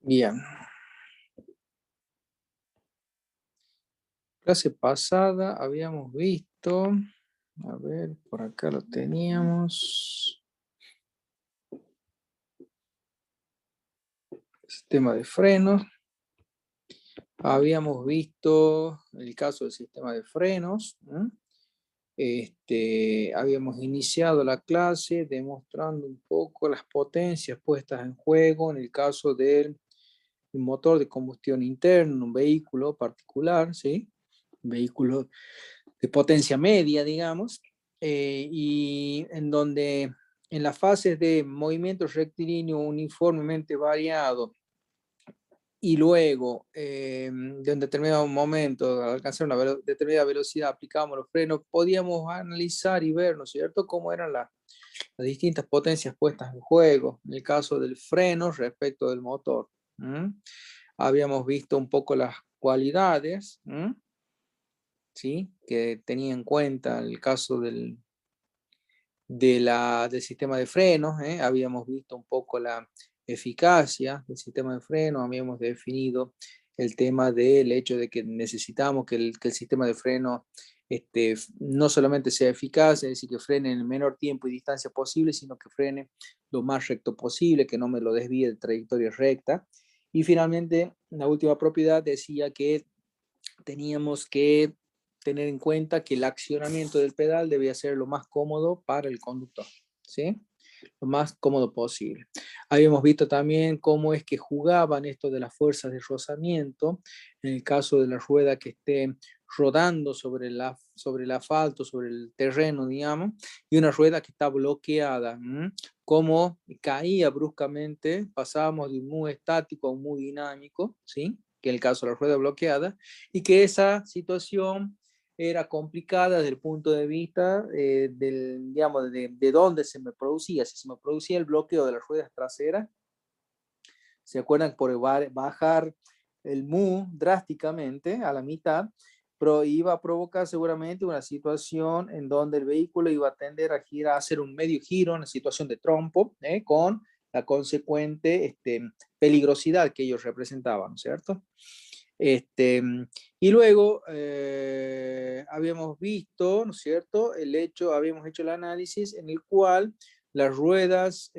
Bien. Clase pasada habíamos visto, a ver, por acá lo teníamos, sistema de frenos. Habíamos visto el caso del sistema de frenos. Habíamos iniciado la clase demostrando un poco las potencias puestas en juego en el caso del motor de combustión interna en un vehículo particular, ¿sí? Un vehículo de potencia media, digamos, y en donde en las fases de movimiento rectilíneo uniformemente variado y luego de un determinado momento, al alcanzar una determinada velocidad, aplicábamos los frenos, podíamos analizar y ver, ¿no es cierto?, cómo eran las distintas potencias puestas en juego, en el caso del freno respecto del motor. Habíamos visto un poco las cualidades, ¿sí?, que tenía en cuenta el caso del sistema de frenos. Habíamos visto un poco la eficacia del sistema de freno, habíamos definido el tema del hecho de que necesitamos que el sistema de freno no solamente sea eficaz, es decir, que frene en el menor tiempo y distancia posible, sino que frene lo más recto posible, que no me lo desvíe de trayectoria recta. Y finalmente, la última propiedad decía que teníamos que tener en cuenta que el accionamiento del pedal debía ser lo más cómodo para el conductor, ¿sí? Lo más cómodo posible. Habíamos visto también cómo es que jugaban esto de las fuerzas de rozamiento en el caso de la rueda que esté rodando sobre el asfalto, sobre el terreno, digamos, y una rueda que está bloqueada, cómo caía bruscamente, pasábamos de un muy estático a un muy dinámico, ¿sí?, que es el caso de la rueda bloqueada, y que esa situación era complicada desde el punto de vista digamos, de dónde se me producía. Si se me producía el bloqueo de las ruedas traseras, ¿se acuerdan? Por bajar el mu drásticamente a la mitad, pero iba a provocar seguramente una situación en donde el vehículo iba a tender a girar, a hacer un medio giro, una situación de trompo, con la consecuente peligrosidad que ellos representaban, ¿no es cierto? Y luego habíamos visto, ¿no es cierto?, habíamos hecho el análisis en el cual las ruedas,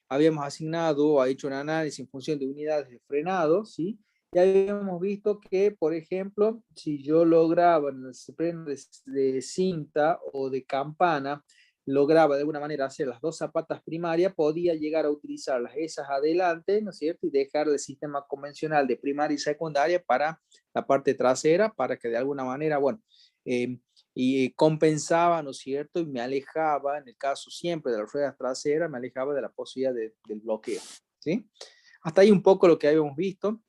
habíamos asignado o hecho un análisis en función de unidades de frenado, ¿sí? Y habíamos visto que, por ejemplo, si yo lograba en el freno de cinta o de campana, lograba de alguna manera hacer las dos zapatas primarias, podía llegar a utilizarlas esas adelante, ¿no es cierto?, y dejar el sistema convencional de primaria y secundaria para la parte trasera, para que de alguna manera, bueno, y compensaba, ¿no es cierto?, y me alejaba, en el caso siempre de las ruedas traseras, me alejaba de la posibilidad del bloqueo, ¿sí? Hasta ahí un poco lo que habíamos visto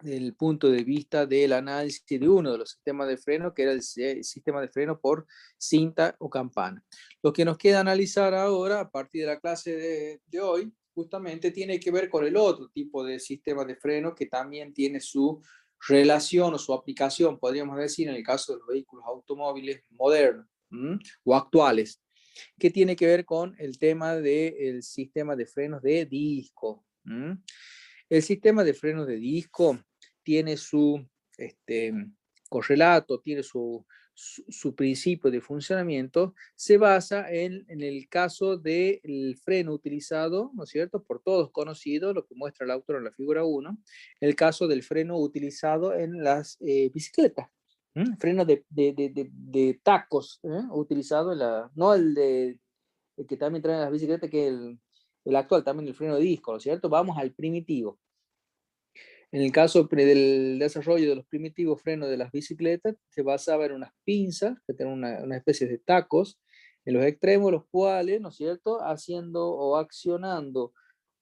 desde el punto de vista del análisis de uno de los sistemas de freno, que era el sistema de freno por cinta o campana. Lo que nos queda analizar ahora, a partir de la clase de hoy, justamente tiene que ver con el otro tipo de sistema de freno que también tiene su relación o su aplicación, podríamos decir, en el caso de los vehículos automóviles modernos o actuales, que tiene que ver con el tema del sistema de frenos de disco. El sistema de frenos de disco tiene su correlato, tiene su principio de funcionamiento, se basa en el caso del freno utilizado, ¿no es cierto?, por todos conocido, lo que muestra el autor en la figura 1, el caso del freno utilizado en las bicicletas. Freno de tacos, utilizado en no el que también traen las bicicletas, que es el actual, también el freno de disco, ¿no es cierto? Vamos al primitivo. En el caso del desarrollo de los primitivos frenos de las bicicletas, se basaba en unas pinzas que tienen una especie de tacos en los extremos, los cuales, ¿no es cierto?, haciendo o accionando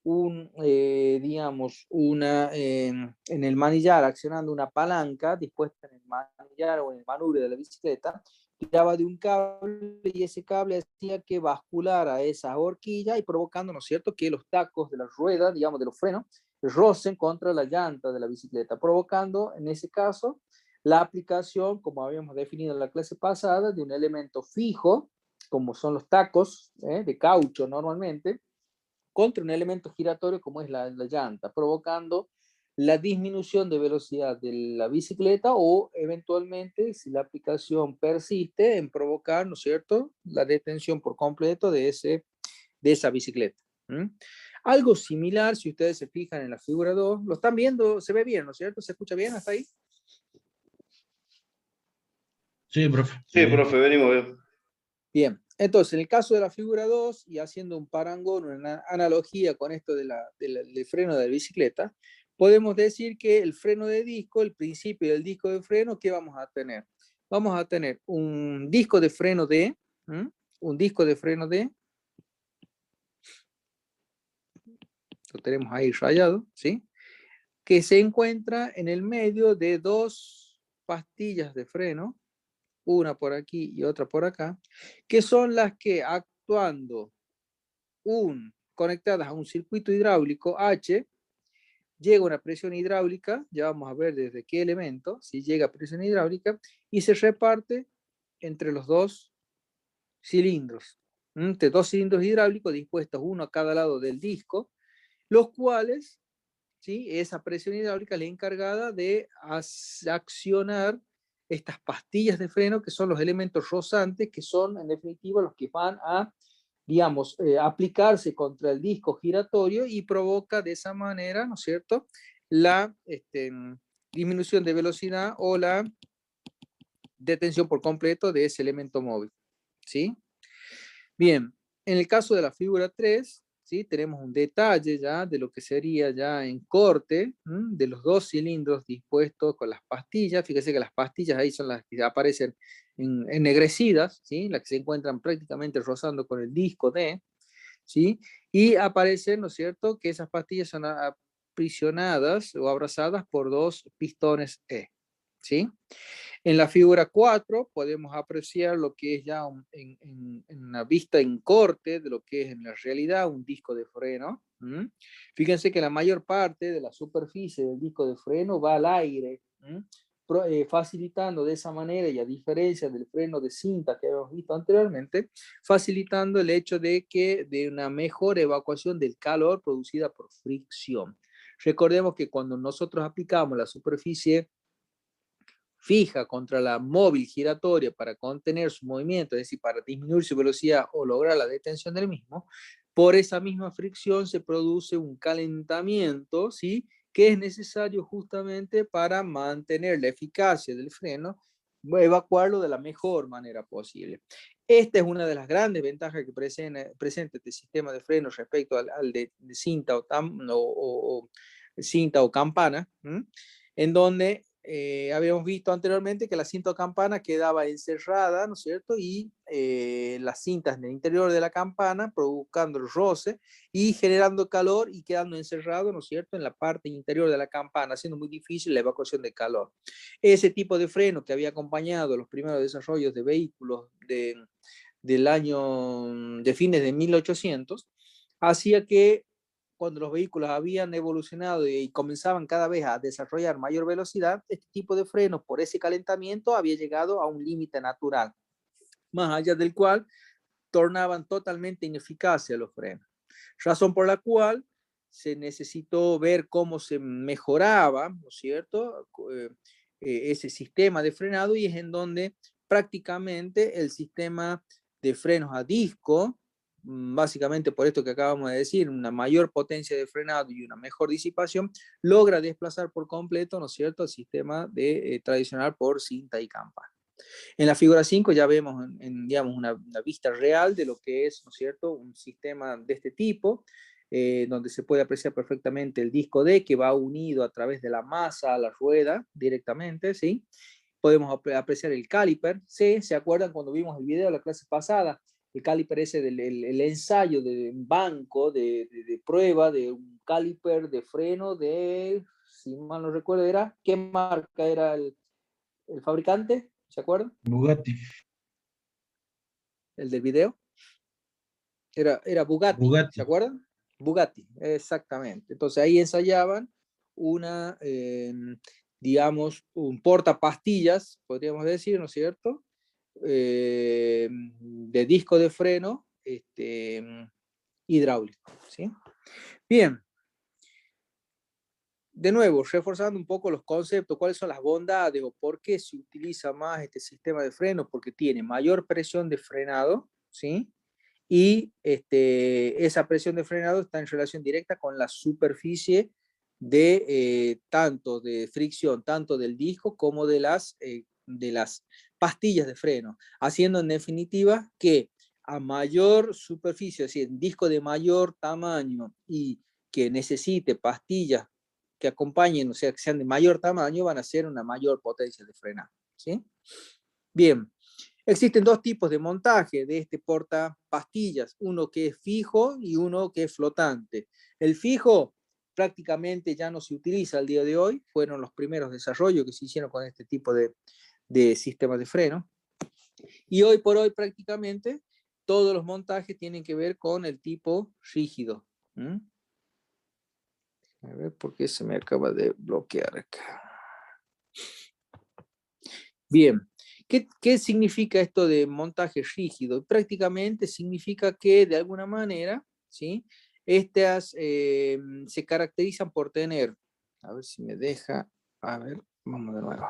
digamos, en el manillar, accionando una palanca dispuesta en el manillar o en el manubrio de la bicicleta, tiraba de un cable y ese cable hacía que basculara esa horquilla y provocando, ¿no es cierto?, que los tacos de las ruedas, digamos, de los frenos, rocen contra la llanta de la bicicleta, provocando en ese caso la aplicación, como habíamos definido en la clase pasada, de un elemento fijo, como son los tacos de caucho normalmente, contra un elemento giratorio como es la llanta, provocando la disminución de velocidad de la bicicleta o eventualmente, si la aplicación persiste, en provocar, ¿no es cierto?, la detención por completo de esa bicicleta. ¿Mm? Algo similar, si ustedes se fijan en la figura 2, lo están viendo, se ve bien, ¿no es cierto? ¿Se escucha bien hasta ahí? Sí, profe. Sí, profe, venimos bien. Bien, entonces en el caso de la figura 2 y haciendo un parangón, una analogía con esto del freno de la bicicleta, podemos decir que el freno de disco, el principio del disco de freno, ¿qué vamos a tener? Vamos a tener un disco de freno D, un disco de freno D, lo tenemos ahí rayado, ¿sí? Que se encuentra en el medio de dos pastillas de freno, una por aquí y otra por acá, que son las que actuando conectadas a un circuito hidráulico H, llega una presión hidráulica, ya vamos a ver desde qué elemento, si llega presión hidráulica, y se reparte entre los dos cilindros, entre dos cilindros hidráulicos dispuestos uno a cada lado del disco, los cuales, ¿sí?, esa presión hidráulica es la encargada de accionar estas pastillas de freno, que son los elementos rozantes, que son en definitiva los que van a, digamos, aplicarse contra el disco giratorio y provoca de esa manera, ¿no es cierto?, la disminución de velocidad o la detención por completo de ese elemento móvil, ¿sí? Bien, en el caso de la figura 3, ¿sí?, tenemos un detalle ya de lo que sería ya en corte, de los dos cilindros dispuestos con las pastillas. Fíjese que las pastillas ahí son las que aparecen ennegrecidas, ¿sí?, las que se encuentran prácticamente rozando con el disco D, ¿sí? Y aparecen, ¿no es cierto?, que esas pastillas son aprisionadas o abrazadas por dos pistones E, ¿sí? En la figura 4 podemos apreciar lo que es ya en una vista en corte de lo que es en la realidad un disco de freno. Fíjense que la mayor parte de la superficie del disco de freno va al aire, facilitando de esa manera, y a diferencia del freno de cinta que habíamos visto anteriormente, facilitando el hecho de una mejor evacuación del calor producida por fricción. Recordemos que cuando nosotros aplicamos la superficie fija contra la móvil giratoria para contener su movimiento, es decir, para disminuir su velocidad o lograr la detención del mismo, por esa misma fricción se produce un calentamiento, ¿sí?, que es necesario justamente para mantener la eficacia del freno, evacuarlo de la mejor manera posible. Esta es una de las grandes ventajas que presenta este sistema de freno respecto al de cinta o cinta o campana, en donde habíamos visto anteriormente que la cinta o campana quedaba encerrada, ¿no es cierto? Y las cintas en el interior de la campana provocando el roce y generando calor y quedando encerrado, ¿no es cierto?, en la parte interior de la campana, haciendo muy difícil la evacuación de calor. Ese tipo de freno que había acompañado los primeros desarrollos de vehículos del año de fines de 1800 hacía que cuando los vehículos habían evolucionado y comenzaban cada vez a desarrollar mayor velocidad, este tipo de frenos, por ese calentamiento, había llegado a un límite natural, más allá del cual tornaban totalmente ineficaces los frenos. Razón por la cual se necesitó ver cómo se mejoraba, ¿no es cierto?, ese sistema de frenado, y es en donde prácticamente el sistema de frenos a disco, básicamente por esto que acabamos de decir, una mayor potencia de frenado y una mejor disipación, logra desplazar por completo, ¿no es cierto?, el sistema tradicional por cinta y campana. En la figura 5 ya vemos digamos, una vista real de lo que es, ¿no es cierto?, un sistema de este tipo, donde se puede apreciar perfectamente el disco D que va unido a través de la masa a la rueda directamente, ¿sí? Podemos apreciar el caliper, ¿sí? ¿Se acuerdan cuando vimos el video de la clase pasada? El caliper ese el ensayo de un banco de prueba de un caliper de freno si mal no recuerdo, ¿qué marca era el fabricante? ¿Se acuerdan? Bugatti. El del video. Era Bugatti, Bugatti. ¿se acuerdan? Bugatti, exactamente. Entonces ahí ensayaban una, digamos, un portapastillas, podríamos decir, ¿no es cierto? De disco de freno hidráulico, ¿sí? Bien, de nuevo, reforzando un poco los conceptos, cuáles son las bondades o por qué se utiliza más este sistema de freno, porque tiene mayor presión de frenado, ¿sí? Y esa presión de frenado está en relación directa con la superficie de tanto de fricción, tanto del disco como de las pastillas de freno, haciendo en definitiva que a mayor superficie, es decir, disco de mayor tamaño y que necesite pastillas que acompañen, o sea, que sean de mayor tamaño, van a ser una mayor potencia de frenado, ¿sí? Bien, existen dos tipos de montaje de este portapastillas, uno que es fijo y uno que es flotante. El fijo prácticamente ya no se utiliza al día de hoy, fueron los primeros desarrollos que se hicieron con este tipo de sistemas de freno. Y hoy por hoy prácticamente todos los montajes tienen que ver con el tipo rígido. ¿Mm? A ver por qué se me acaba de bloquear acá. Bien, ¿qué significa esto de montaje rígido? Prácticamente significa que de alguna manera, ¿sí? Estas se caracterizan por tener, a ver si me deja, a ver, vamos de nuevo.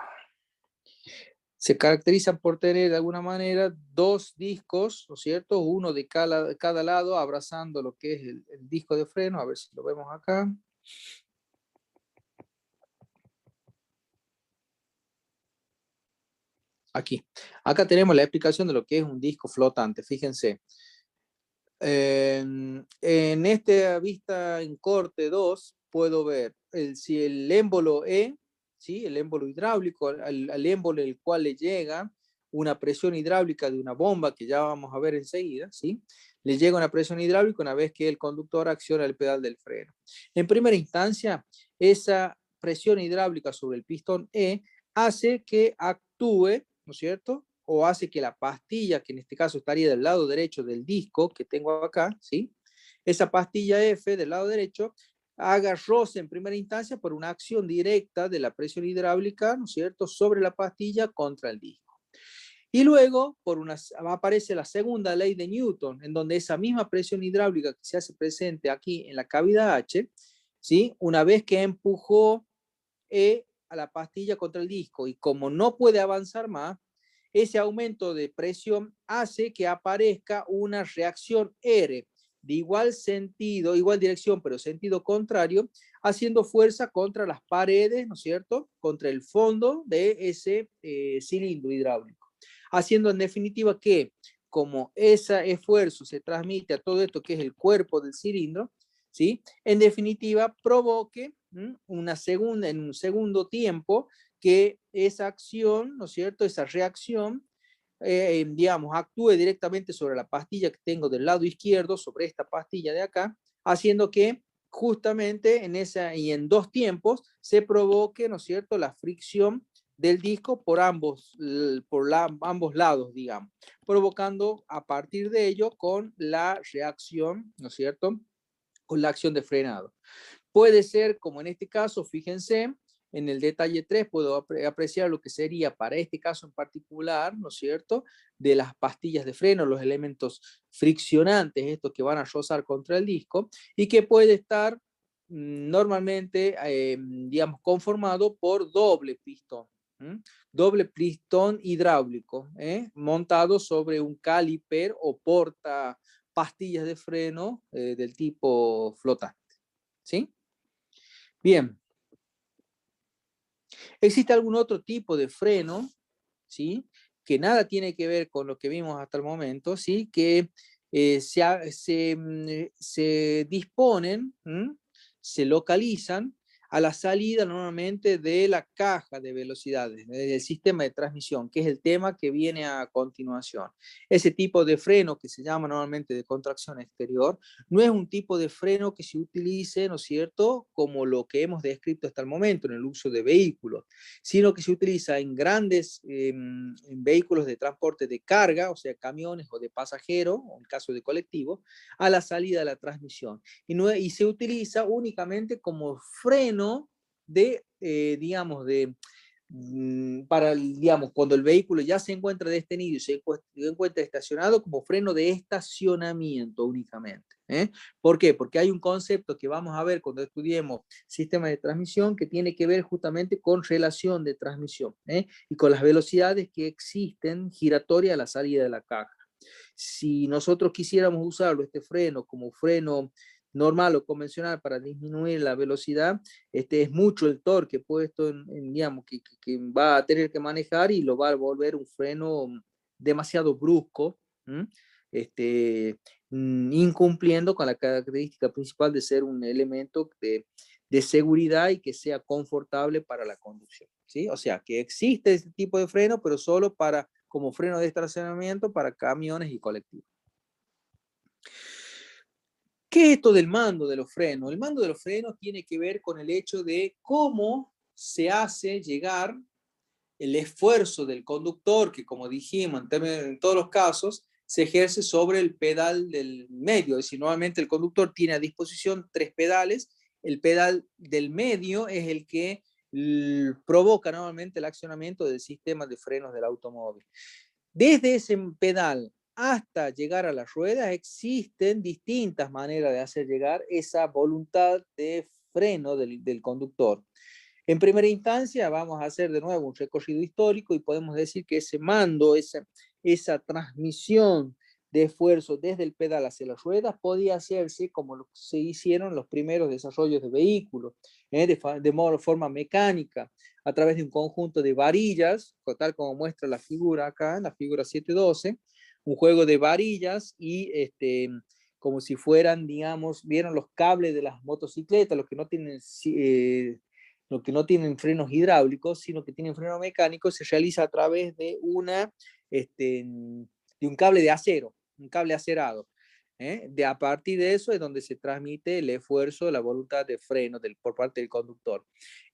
Se caracterizan por tener de alguna manera dos discos, ¿no es cierto? Uno de cada lado abrazando lo que es el disco de freno, a ver si lo vemos acá. Aquí. Acá tenemos la explicación de lo que es un disco flotante, fíjense. En esta vista en corte 2 puedo ver si el émbolo E, ¿sí? El émbolo hidráulico, al émbolo el cual le llega una presión hidráulica de una bomba, que ya vamos a ver enseguida, ¿sí? Le llega una presión hidráulica una vez que el conductor acciona el pedal del freno. En primera instancia, esa presión hidráulica sobre el pistón E hace que actúe, ¿no es cierto?, o hace que la pastilla, que en este caso estaría del lado derecho del disco que tengo acá, ¿sí? Esa pastilla F del lado derecho haga roce en primera instancia por una acción directa de la presión hidráulica, ¿no es cierto?, sobre la pastilla contra el disco. Y luego aparece la segunda ley de Newton, en donde esa misma presión hidráulica que se hace presente aquí en la cavidad H, ¿sí? Una vez que empujó a la pastilla contra el disco y como no puede avanzar más, ese aumento de presión hace que aparezca una reacción R de igual sentido, igual dirección, pero sentido contrario, haciendo fuerza contra las paredes, ¿no es cierto?, contra el fondo de ese cilindro hidráulico. Haciendo en definitiva que, como ese esfuerzo se transmite a todo esto que es el cuerpo del cilindro, ¿sí?, en definitiva provoque en un segundo tiempo que esa acción, ¿no es cierto?, esa reacción, digamos, actúe directamente sobre la pastilla que tengo del lado izquierdo, sobre esta pastilla de acá, haciendo que justamente en esa y en dos tiempos se provoque, ¿no es cierto?, la fricción del disco por ambos lados, digamos, provocando a partir de ello con la reacción, ¿no es cierto?, con la acción de frenado. Puede ser, como en este caso, fíjense, en el detalle 3 puedo apreciar lo que sería para este caso en particular, ¿no es cierto?, de las pastillas de freno, los elementos friccionantes, estos que van a rozar contra el disco, y que puede estar normalmente, digamos, conformado por doble pistón. Doble pistón hidráulico, montado sobre un caliper o porta pastillas de freno del tipo flotante. ¿Sí? Bien. ¿Existe algún otro tipo de freno, ¿sí?, que nada tiene que ver con lo que vimos hasta el momento, ¿sí?, que se disponen, se localizan a la salida normalmente de la caja de velocidades, del sistema de transmisión, que es el tema que viene a continuación. Ese tipo de freno que se llama normalmente de contracción exterior, no es un tipo de freno que se utilice, ¿no es cierto?, como lo que hemos descrito hasta el momento en el uso de vehículos, sino que se utiliza en grandes en vehículos de transporte de carga, o sea, camiones o de pasajeros, o en caso de colectivo, a la salida de la transmisión. Y se utiliza únicamente como freno de, digamos, para, digamos, cuando el vehículo ya se encuentra detenido y se encuentra estacionado, como freno de estacionamiento únicamente. ¿Por qué? Porque hay un concepto que vamos a ver cuando estudiemos sistemas de transmisión que tiene que ver justamente con relación de transmisión y con las velocidades que existen giratorias a la salida de la caja. Si nosotros quisiéramos usarlo, este freno, como freno normal o convencional para disminuir la velocidad, es mucho el torque puesto digamos, que va a tener que manejar y lo va a volver un freno demasiado brusco, incumpliendo con la característica principal de ser un elemento de seguridad y que sea confortable para la conducción, ¿sí? O sea, que existe este tipo de freno, pero solo para como freno de estacionamiento para camiones y colectivos. ¿Qué es esto del mando de los frenos? El mando de los frenos tiene que ver con el hecho de cómo se hace llegar el esfuerzo del conductor, que como dijimos, en todos los casos, se ejerce sobre el pedal del medio. Es decir, normalmente el conductor tiene a disposición 3 pedales. El pedal del medio es el que provoca normalmente el accionamiento del sistema de frenos del automóvil. Desde ese pedal hasta llegar a las ruedas existen distintas maneras de hacer llegar esa voluntad de freno del conductor. En primera instancia vamos a hacer de nuevo un recorrido histórico y podemos decir que ese mando, esa transmisión de esfuerzo desde el pedal hacia las ruedas podía hacerse como lo se hicieron los primeros desarrollos de vehículos, de forma mecánica, a través de un conjunto de varillas, tal como muestra la figura acá, en la figura 712, un juego de varillas y como si fueran, digamos, vieron los cables de las motocicletas, los que no tienen frenos hidráulicos, sino que tienen freno mecánico, se realiza a través de de un cable de acero, un cable acerado. A partir de eso es donde se transmite el esfuerzo, la voluntad de freno por parte del conductor.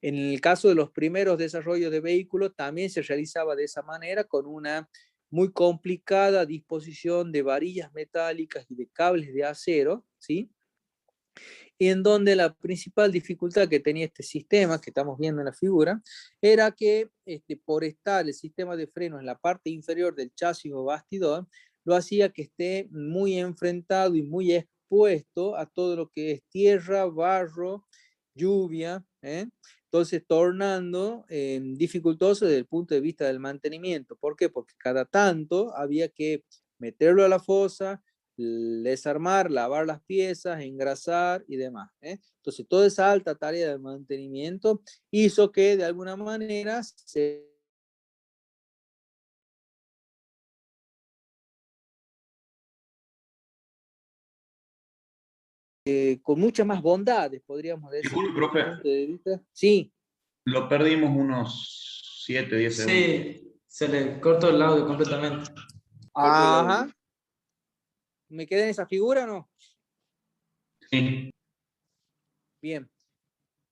En el caso de los primeros desarrollos de vehículos, también se realizaba de esa manera con una muy complicada disposición de varillas metálicas y de cables de acero, ¿sí? Y en donde la principal dificultad que tenía este sistema, que estamos viendo en la figura, era que por estar el sistema de frenos en la parte inferior del chasis o bastidor, lo hacía que esté muy enfrentado y muy expuesto a todo lo que es tierra, barro, lluvia, entonces tornando dificultoso desde el punto de vista del mantenimiento. ¿Por qué? Porque cada tanto había que meterlo a la fosa, desarmar, lavar las piezas, engrasar y demás. Entonces, toda esa alta tarea de mantenimiento hizo que de alguna manera con muchas más bondades, podríamos decir, Disculpe, desde profe, este punto de vista. Sí. lo perdimos unos 7, 10 segundos. Sí, se le cortó el audio completamente. Ajá. ¿Me quedé en esa figura o no? Sí. Bien.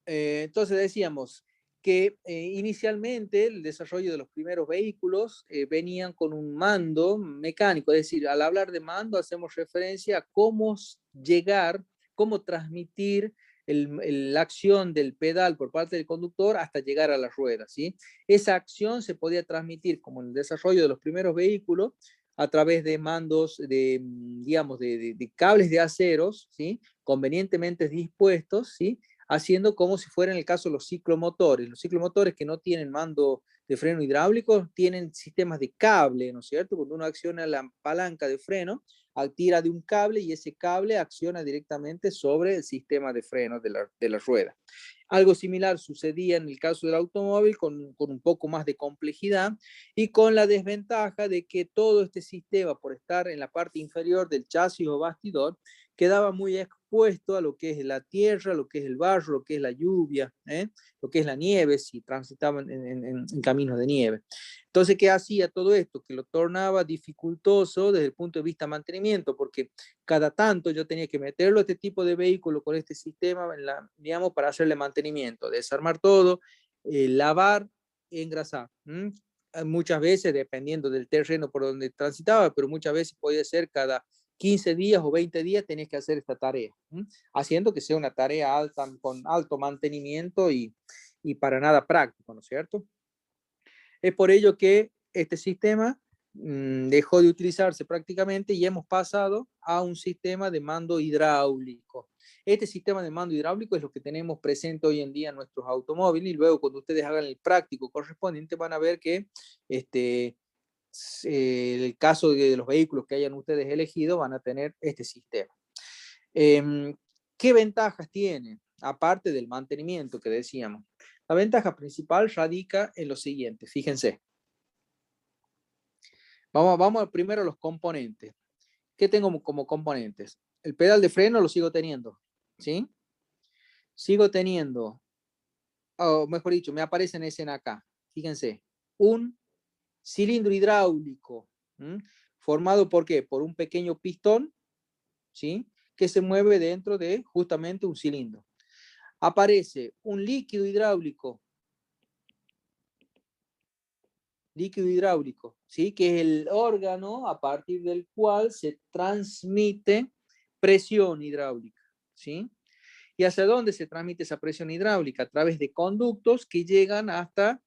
Entonces decíamos que inicialmente el desarrollo de los primeros vehículos venían con un mando mecánico, es decir, al hablar de mando hacemos referencia a cómo llegar, cómo transmitir la acción del pedal por parte del conductor hasta llegar a las ruedas, ¿sí? Esa acción se podía transmitir, como en el desarrollo de los primeros vehículos, a través de mandos, digamos, de cables de aceros, ¿sí? Convenientemente dispuestos, ¿sí? Haciendo como si fuera en el caso de los ciclomotores. Los ciclomotores que no tienen mando de freno hidráulico tienen sistemas de cable, ¿no es cierto? Cuando uno acciona la palanca de freno, tira de un cable y ese cable acciona directamente sobre el sistema de freno de la rueda. Algo similar sucedía en el caso del automóvil con un poco más de complejidad y con la desventaja de que todo este sistema, por estar en la parte inferior del chasis o bastidor, quedaba muy expuesto a lo que es la tierra, lo que es el barro, lo que es la lluvia, lo que es la nieve, si transitaban en caminos de nieve. Entonces, ¿qué hacía todo esto? Que lo tornaba dificultoso desde el punto de vista de mantenimiento, porque cada tanto yo tenía que meterlo a este tipo de vehículo con este sistema, digamos, para hacerle mantenimiento, desarmar todo, lavar, engrasar. Muchas veces, dependiendo del terreno por donde transitaba, pero muchas veces podía ser cada 15 días o 20 días tenés que hacer esta tarea, haciendo que sea una tarea alta, con alto mantenimiento y para nada práctico, ¿no es cierto? Es por ello que este sistema dejó de utilizarse prácticamente y hemos pasado a un sistema de mando hidráulico. Este sistema de mando hidráulico es lo que tenemos presente hoy en día en nuestros automóviles y luego cuando ustedes hagan el práctico correspondiente van a ver que el caso de los vehículos que hayan ustedes elegido van a tener este sistema. ¿Qué ventajas tiene? Aparte del mantenimiento que decíamos. La ventaja principal radica en lo siguiente, fíjense. Vamos primero a los componentes. ¿Qué tengo como componentes? El pedal de freno lo sigo teniendo, ¿sí? Sigo teniendo, o mejor dicho, me aparece en escena acá, fíjense, un cilindro hidráulico, formado ¿por qué? Por un pequeño pistón, ¿sí? Que se mueve dentro de justamente un cilindro. Aparece un líquido hidráulico, ¿sí? Que es el órgano a partir del cual se transmite presión hidráulica, ¿sí? ¿Y hacia dónde se transmite esa presión hidráulica? A través de conductos que llegan hasta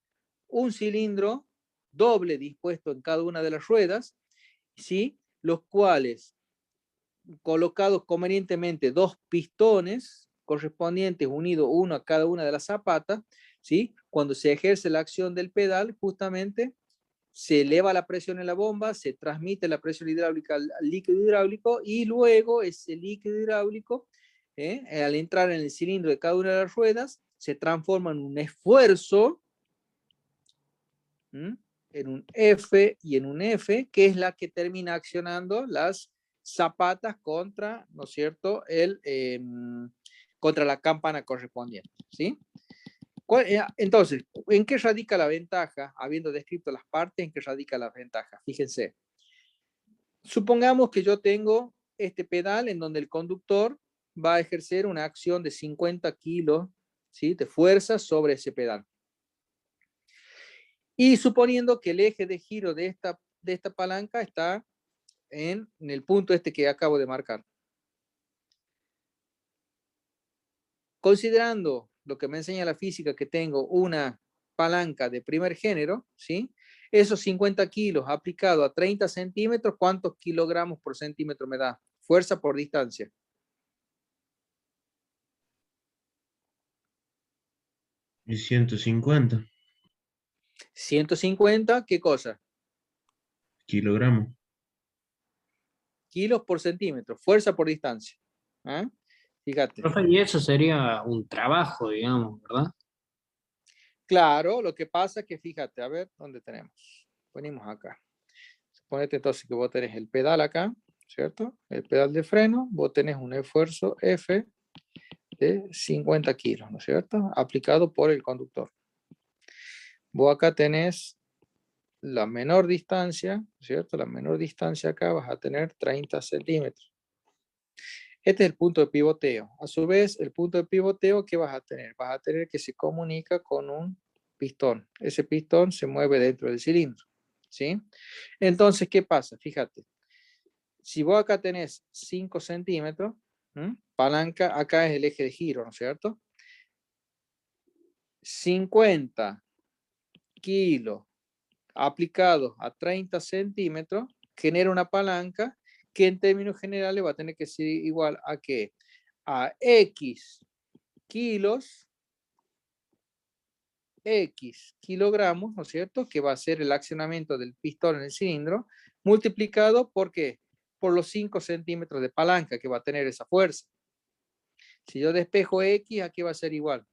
un cilindro doble dispuesto en cada una de las ruedas, ¿sí? Los cuales, colocados convenientemente dos pistones correspondientes unidos uno a cada una de las zapatas, ¿sí? Cuando se ejerce la acción del pedal, justamente se eleva la presión en la bomba, se transmite la presión hidráulica al líquido hidráulico y luego ese líquido hidráulico, al entrar en el cilindro de cada una de las ruedas, se transforma en un esfuerzo, en un F y en un F, que es la que termina accionando las zapatas contra, ¿no es cierto?, contra la campana correspondiente, ¿sí? Entonces, ¿en qué radica la ventaja? Habiendo descrito las partes, ¿en qué radica la ventaja? Fíjense. Supongamos que yo tengo este pedal en donde el conductor va a ejercer una acción de 50 kilos, ¿sí?, de fuerza sobre ese pedal. Y suponiendo que el eje de giro de esta palanca está en el punto este que acabo de marcar. Considerando lo que me enseña la física, que tengo una palanca de primer género, ¿sí? Esos 50 kilos aplicado a 30 centímetros, ¿cuántos kilogramos por centímetro me da? Fuerza por distancia. 150 150, ¿qué cosa? kilogramos. Kilos por centímetro, fuerza por distancia. ¿Ah? Fíjate. Profe, y eso sería un trabajo, digamos, ¿verdad? Claro, lo que pasa es que fíjate, a ver, ¿dónde tenemos? Ponemos acá. Suponete entonces que vos tenés el pedal acá, ¿cierto? El pedal de freno, vos tenés un esfuerzo F de 50 kilos, ¿no es cierto? Aplicado por el conductor. Vos acá tenés la menor distancia, ¿cierto? La menor distancia acá vas a tener 30 centímetros. Este es el punto de pivoteo. A su vez, el punto de pivoteo, ¿qué vas a tener? Vas a tener que se comunica con un pistón. Ese pistón se mueve dentro del cilindro, ¿sí? Entonces, ¿qué pasa? Fíjate. Si vos acá tenés 5 centímetros, palanca, acá es el eje de giro, ¿no es cierto? 50 kilos aplicados a 30 centímetros genera una palanca que en términos generales va a tener que ser igual a ¿qué? A X kilos, X kilogramos, ¿no es cierto? Que va a ser el accionamiento del pistón en el cilindro, multiplicado por ¿qué? Por los 5 centímetros de palanca que va a tener esa fuerza. Si yo despejo X, aquí va a ser igual.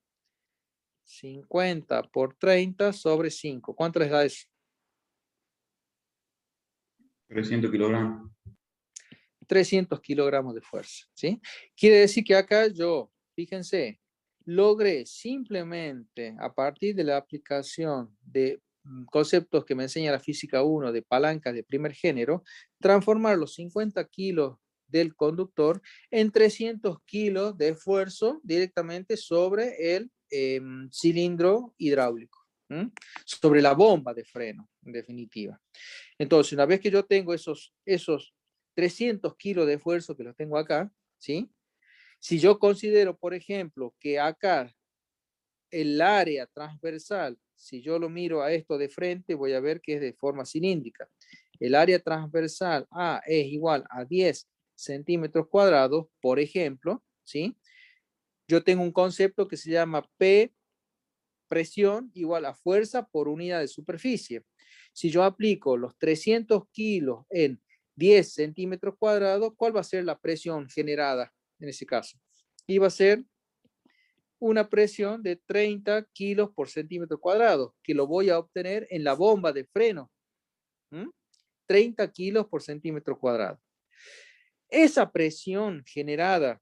50 por 30 sobre 5. ¿Cuánto les da eso? 300 kilogramos. 300 kilogramos de fuerza, ¿sí? Quiere decir que acá yo, fíjense, logré simplemente a partir de la aplicación de conceptos que me enseña la física 1 de palancas de primer género, transformar los 50 kilos del conductor en 300 kilos de esfuerzo directamente sobre el cilindro hidráulico, sobre la bomba de freno, en definitiva. Entonces, una vez que yo tengo esos 300 kilos de esfuerzo que los tengo acá, ¿sí? Si yo considero, por ejemplo, que acá el área transversal, si yo lo miro a esto de frente, voy a ver que es de forma cilíndrica. El área transversal A es igual a 10 centímetros cuadrados, por ejemplo, ¿sí? Yo tengo un concepto que se llama P, presión, igual a fuerza por unidad de superficie. Si yo aplico los 300 kilos en 10 centímetros cuadrados, ¿cuál va a ser la presión generada en ese caso? Y va a ser una presión de 30 kilos por centímetro cuadrado, que lo voy a obtener en la bomba de freno. 30 kilos por centímetro cuadrado. Esa presión generada,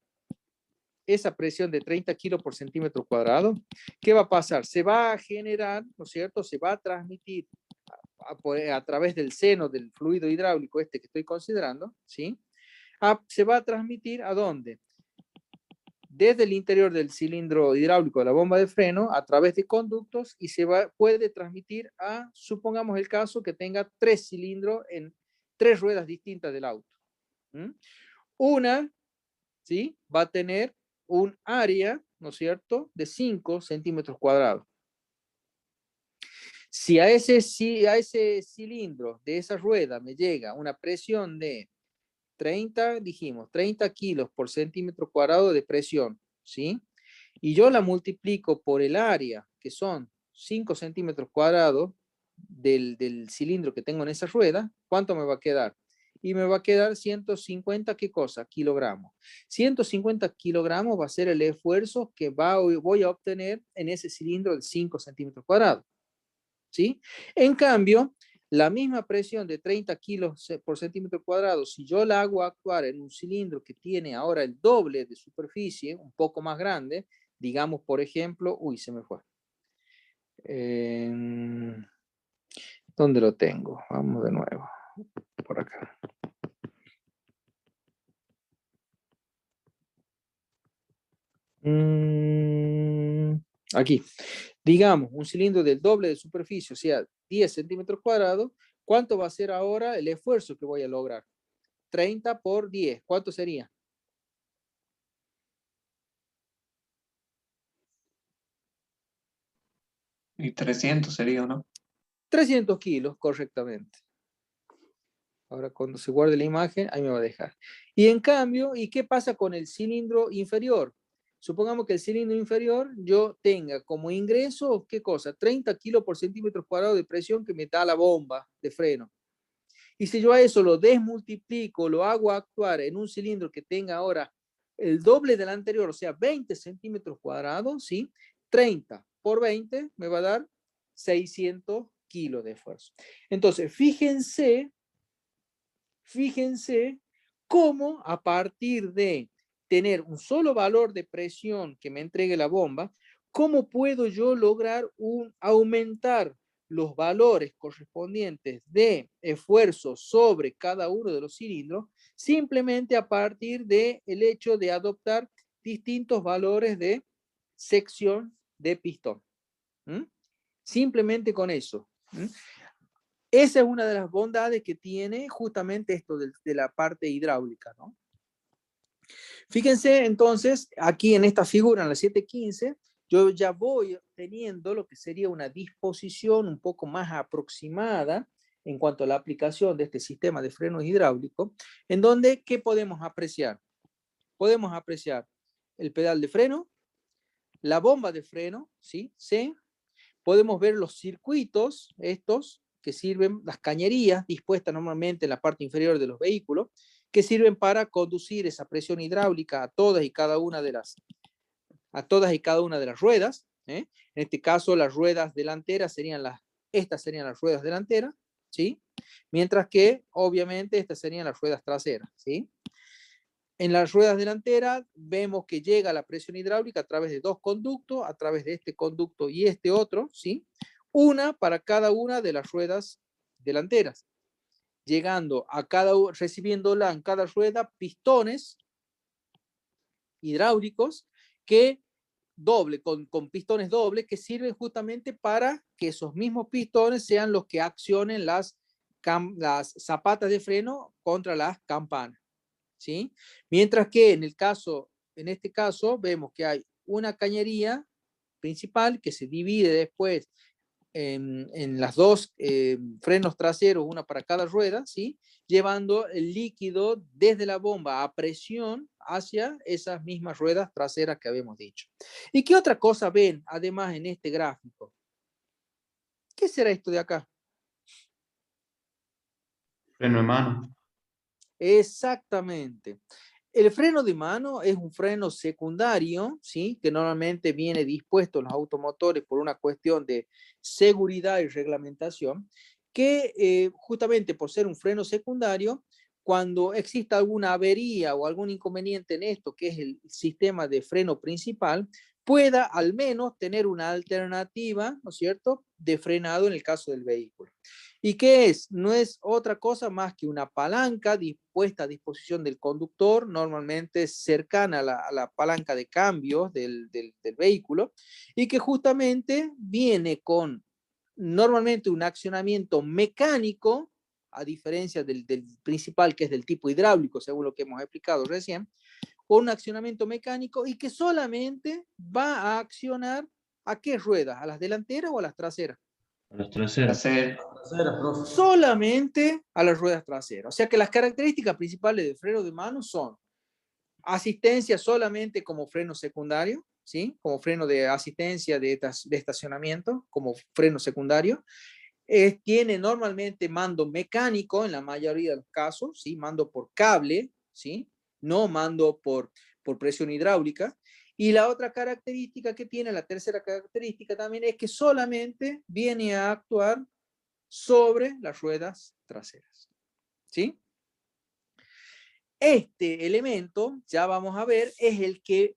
esa presión de 30 kilos por centímetro cuadrado, ¿qué va a pasar? Se va a generar, ¿no es cierto? Se va a transmitir a través del seno del fluido hidráulico este que estoy considerando, ¿sí? Se va a transmitir ¿a dónde? Desde el interior del cilindro hidráulico de la bomba de freno a través de conductos y puede transmitir a, supongamos el caso, que tenga 3 cilindros en 3 ruedas distintas del auto. Una, ¿sí? Va a tener un área, ¿no es cierto?, de 5 centímetros cuadrados. Si a ese cilindro de esa rueda me llega una presión de 30 kilos por centímetro cuadrado de presión, ¿sí? Y yo la multiplico por el área, que son 5 centímetros cuadrados del cilindro que tengo en esa rueda, ¿cuánto me va a quedar? Y me va a quedar 150, ¿qué cosa? Kilogramos. 150 kilogramos va a ser el esfuerzo que voy a obtener en ese cilindro de 5 centímetros cuadrados, ¿sí? En cambio, la misma presión de 30 kilos por centímetro cuadrado, si yo la hago actuar en un cilindro que tiene ahora el doble de superficie, un poco más grande, digamos, por ejemplo, se me fue. ¿Dónde lo tengo? Vamos de nuevo, por acá. Aquí, digamos, un cilindro del doble de superficie, o sea, 10 centímetros cuadrados, ¿cuánto va a ser ahora el esfuerzo que voy a lograr? 30 por 10, ¿cuánto sería? Y 300 sería, ¿no? 300 kilos, correctamente. Ahora cuando se guarde la imagen, ahí me va a dejar. Y en cambio, ¿y qué pasa con el cilindro inferior? Supongamos que el cilindro inferior yo tenga como ingreso, ¿qué cosa? 30 kilos por centímetro cuadrado de presión que me da la bomba de freno. Y si yo a eso lo desmultiplico, lo hago actuar en un cilindro que tenga ahora el doble del anterior, o sea, 20 centímetros cuadrados, ¿sí? 30 por 20 me va a dar 600 kilos de esfuerzo. Entonces, fíjense cómo a partir de tener un solo valor de presión que me entregue la bomba, cómo puedo yo lograr aumentar los valores correspondientes de esfuerzo sobre cada uno de los cilindros, simplemente a partir del hecho de adoptar distintos valores de sección de pistón. Simplemente con eso. Esa es una de las bondades que tiene justamente esto de la parte hidráulica, ¿no? Fíjense entonces, aquí en esta figura, en la 715, yo ya voy teniendo lo que sería una disposición un poco más aproximada en cuanto a la aplicación de este sistema de frenos hidráulicos, en donde, ¿qué podemos apreciar? Podemos apreciar el pedal de freno, la bomba de freno, ¿sí? Podemos ver los circuitos, estos, que sirven, las cañerías dispuestas normalmente en la parte inferior de los vehículos, que sirven para conducir esa presión hidráulica a todas y cada una de las ruedas. En este caso, las ruedas delanteras estas serían las ruedas delanteras, ¿sí? Mientras que, obviamente, estas serían las ruedas traseras, ¿sí? En las ruedas delanteras vemos que llega la presión hidráulica a través de dos conductos, a través de este conducto y este otro, ¿sí? Una para cada una de las ruedas delanteras, llegando a recibiéndola en cada rueda pistones hidráulicos que con pistones dobles que sirven justamente para que esos mismos pistones sean los que accionen las zapatas de freno contra las campanas, ¿sí? Mientras que en este caso vemos que hay una cañería principal que se divide después en las dos frenos traseros, una para cada rueda, ¿sí? Llevando el líquido desde la bomba a presión hacia esas mismas ruedas traseras que habíamos dicho. ¿Y qué otra cosa ven además en este gráfico? ¿Qué será esto de acá? Freno de mano. Exactamente. El freno de mano es un freno secundario, ¿sí? Que normalmente viene dispuesto en los automotores por una cuestión de seguridad y reglamentación, que justamente por ser un freno secundario, cuando exista alguna avería o algún inconveniente en esto, que es el sistema de freno principal, pueda al menos tener una alternativa, ¿no es cierto?, de frenado en el caso del vehículo. ¿Y qué es? No es otra cosa más que una palanca dispuesta a disposición del conductor, normalmente cercana a la palanca de cambios del vehículo, y que justamente viene con normalmente un accionamiento mecánico, a diferencia del principal que es del tipo hidráulico, según lo que hemos explicado recién, con un accionamiento mecánico y que solamente va a accionar ¿a qué ruedas? ¿A las delanteras o a las traseras? A las traseras. Trasero. Profe. Solamente a las ruedas traseras. O sea que las características principales del freno de mano son asistencia solamente como freno secundario, ¿sí? Como freno de asistencia de estacionamiento, como freno secundario. Tiene normalmente mando mecánico en la mayoría de los casos, ¿sí? Mando por cable, ¿sí? No mando por presión hidráulica. Y la otra característica que tiene, la tercera característica también, es que solamente viene a actuar sobre las ruedas traseras, ¿sí? Este elemento, ya vamos a ver, es el que,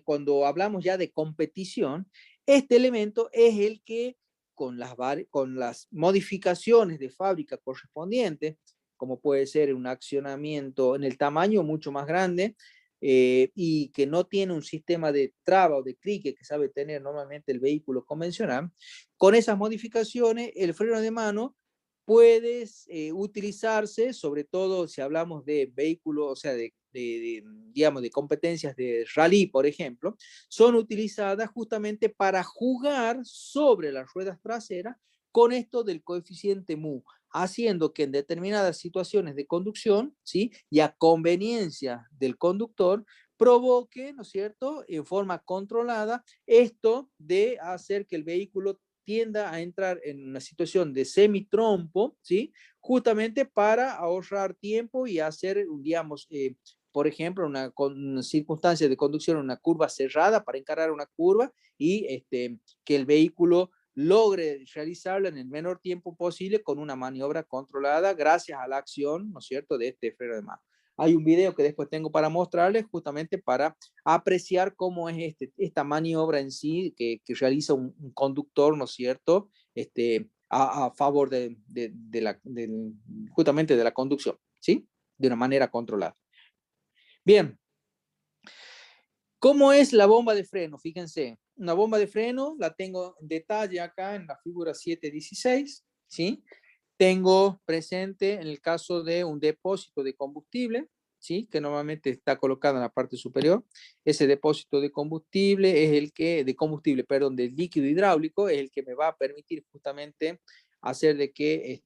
cuando hablamos ya de competición, este elemento es el que con las modificaciones de fábrica correspondientes, como puede ser un accionamiento en el tamaño mucho más grande, y que no tiene un sistema de traba o de clique que sabe tener normalmente el vehículo convencional, con esas modificaciones el freno de mano puede utilizarse, sobre todo si hablamos de vehículos, o sea, digamos, de competencias de rally, por ejemplo, son utilizadas justamente para jugar sobre las ruedas traseras con esto del coeficiente mu, haciendo que en determinadas situaciones de conducción, ¿sí? Y a conveniencia del conductor, provoque, ¿no es cierto?, en forma controlada esto de hacer que el vehículo tienda a entrar en una situación de semitrompo, ¿sí? Justamente para ahorrar tiempo y hacer, digamos, por ejemplo, una circunstancia de conducción, una curva cerrada para encarar una curva y que el vehículo logre realizarla en el menor tiempo posible con una maniobra controlada gracias a la acción, ¿no es cierto?, de este freno de mano. Hay un video que después tengo para mostrarles justamente para apreciar cómo es esta maniobra en sí que realiza un conductor, ¿no es cierto?, a favor justamente de la conducción, ¿sí? De una manera controlada. Bien. ¿Cómo es la bomba de freno? Fíjense, una bomba de freno la tengo en detalle acá en la figura 7.16, ¿sí? Tengo presente en el caso de un depósito de combustible, ¿sí? Que normalmente está colocado en la parte superior. Ese depósito de combustible es el que, del líquido hidráulico, es el que me va a permitir justamente hacer de que,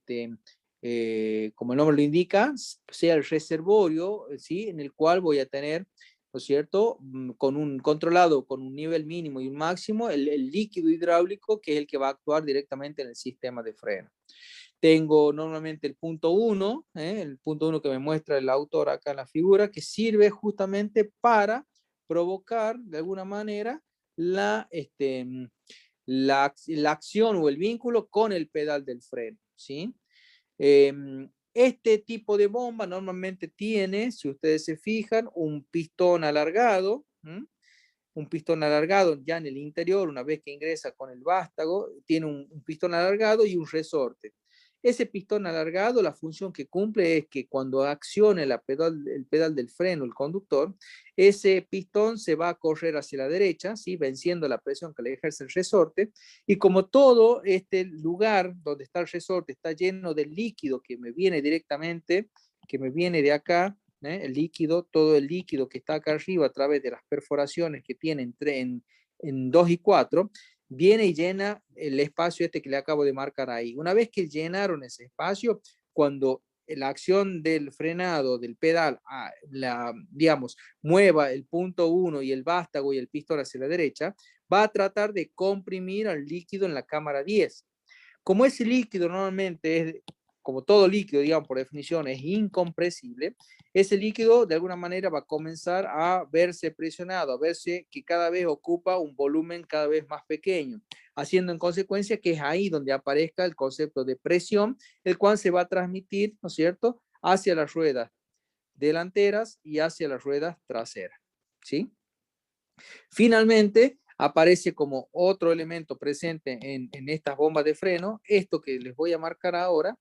como el nombre lo indica, sea el reservorio, ¿sí? En el cual voy a tener, ¿no es cierto?, con un controlado, con un nivel mínimo y un máximo, el líquido hidráulico, que es el que va a actuar directamente en el sistema de freno. Tengo normalmente el punto 1, el punto 1 que me muestra el autor acá en la figura, que sirve justamente para provocar de alguna manera la acción o el vínculo con el pedal del freno, ¿sí? Este tipo de bomba normalmente tiene, si ustedes se fijan, un pistón alargado, un pistón alargado ya en el interior, una vez que ingresa con el vástago, tiene un pistón alargado y un resorte. Ese pistón alargado, la función que cumple es que cuando accione el pedal del freno, el conductor, ese pistón se va a correr hacia la derecha, ¿sí? Venciendo la presión que le ejerce el resorte, y como todo este lugar donde está el resorte está lleno de líquido que me viene directamente, que me viene de acá, el líquido, todo el líquido que está acá arriba a través de las perforaciones que tiene en 2 y 4, viene y llena el espacio este que le acabo de marcar ahí. Una vez que llenaron ese espacio, cuando la acción del frenado del pedal, digamos, mueva el punto 1 y el vástago y el pistón hacia la derecha, va a tratar de comprimir al líquido en la cámara 10. Como ese líquido normalmente es, como todo líquido, digamos, por definición, es incompresible, ese líquido de alguna manera va a comenzar a verse presionado, a verse que cada vez ocupa un volumen cada vez más pequeño, haciendo en consecuencia que es ahí donde aparezca el concepto de presión, el cual se va a transmitir, ¿no es cierto?, hacia las ruedas delanteras y hacia las ruedas traseras, ¿sí? Finalmente, aparece como otro elemento presente en estas bombas de freno, esto que les voy a marcar ahora,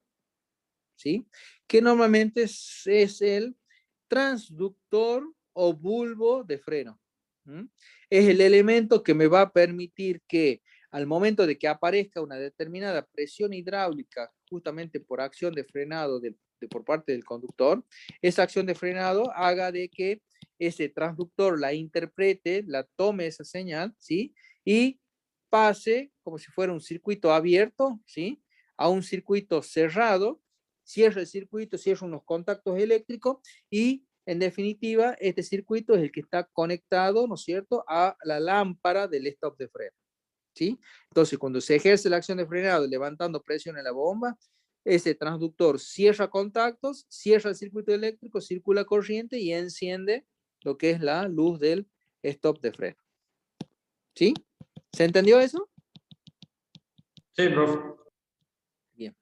¿sí? Que normalmente es el transductor o bulbo de freno. Es el elemento que me va a permitir que al momento de que aparezca una determinada presión hidráulica, justamente por acción de frenado por parte del conductor, esa acción de frenado haga de que ese transductor la interprete, la tome esa señal, ¿sí? Y pase como si fuera un circuito abierto, ¿sí? A un circuito cerrado, cierra el circuito, cierra unos contactos eléctricos y en definitiva este circuito es el que está conectado, ¿no es cierto?, a la lámpara del stop de freno, ¿sí? Entonces cuando se ejerce la acción de frenado levantando presión en la bomba, ese transductor cierra contactos, cierra el circuito eléctrico, circula corriente y enciende lo que es la luz del stop de freno, ¿sí? ¿Se entendió eso? Sí, profe. Bien,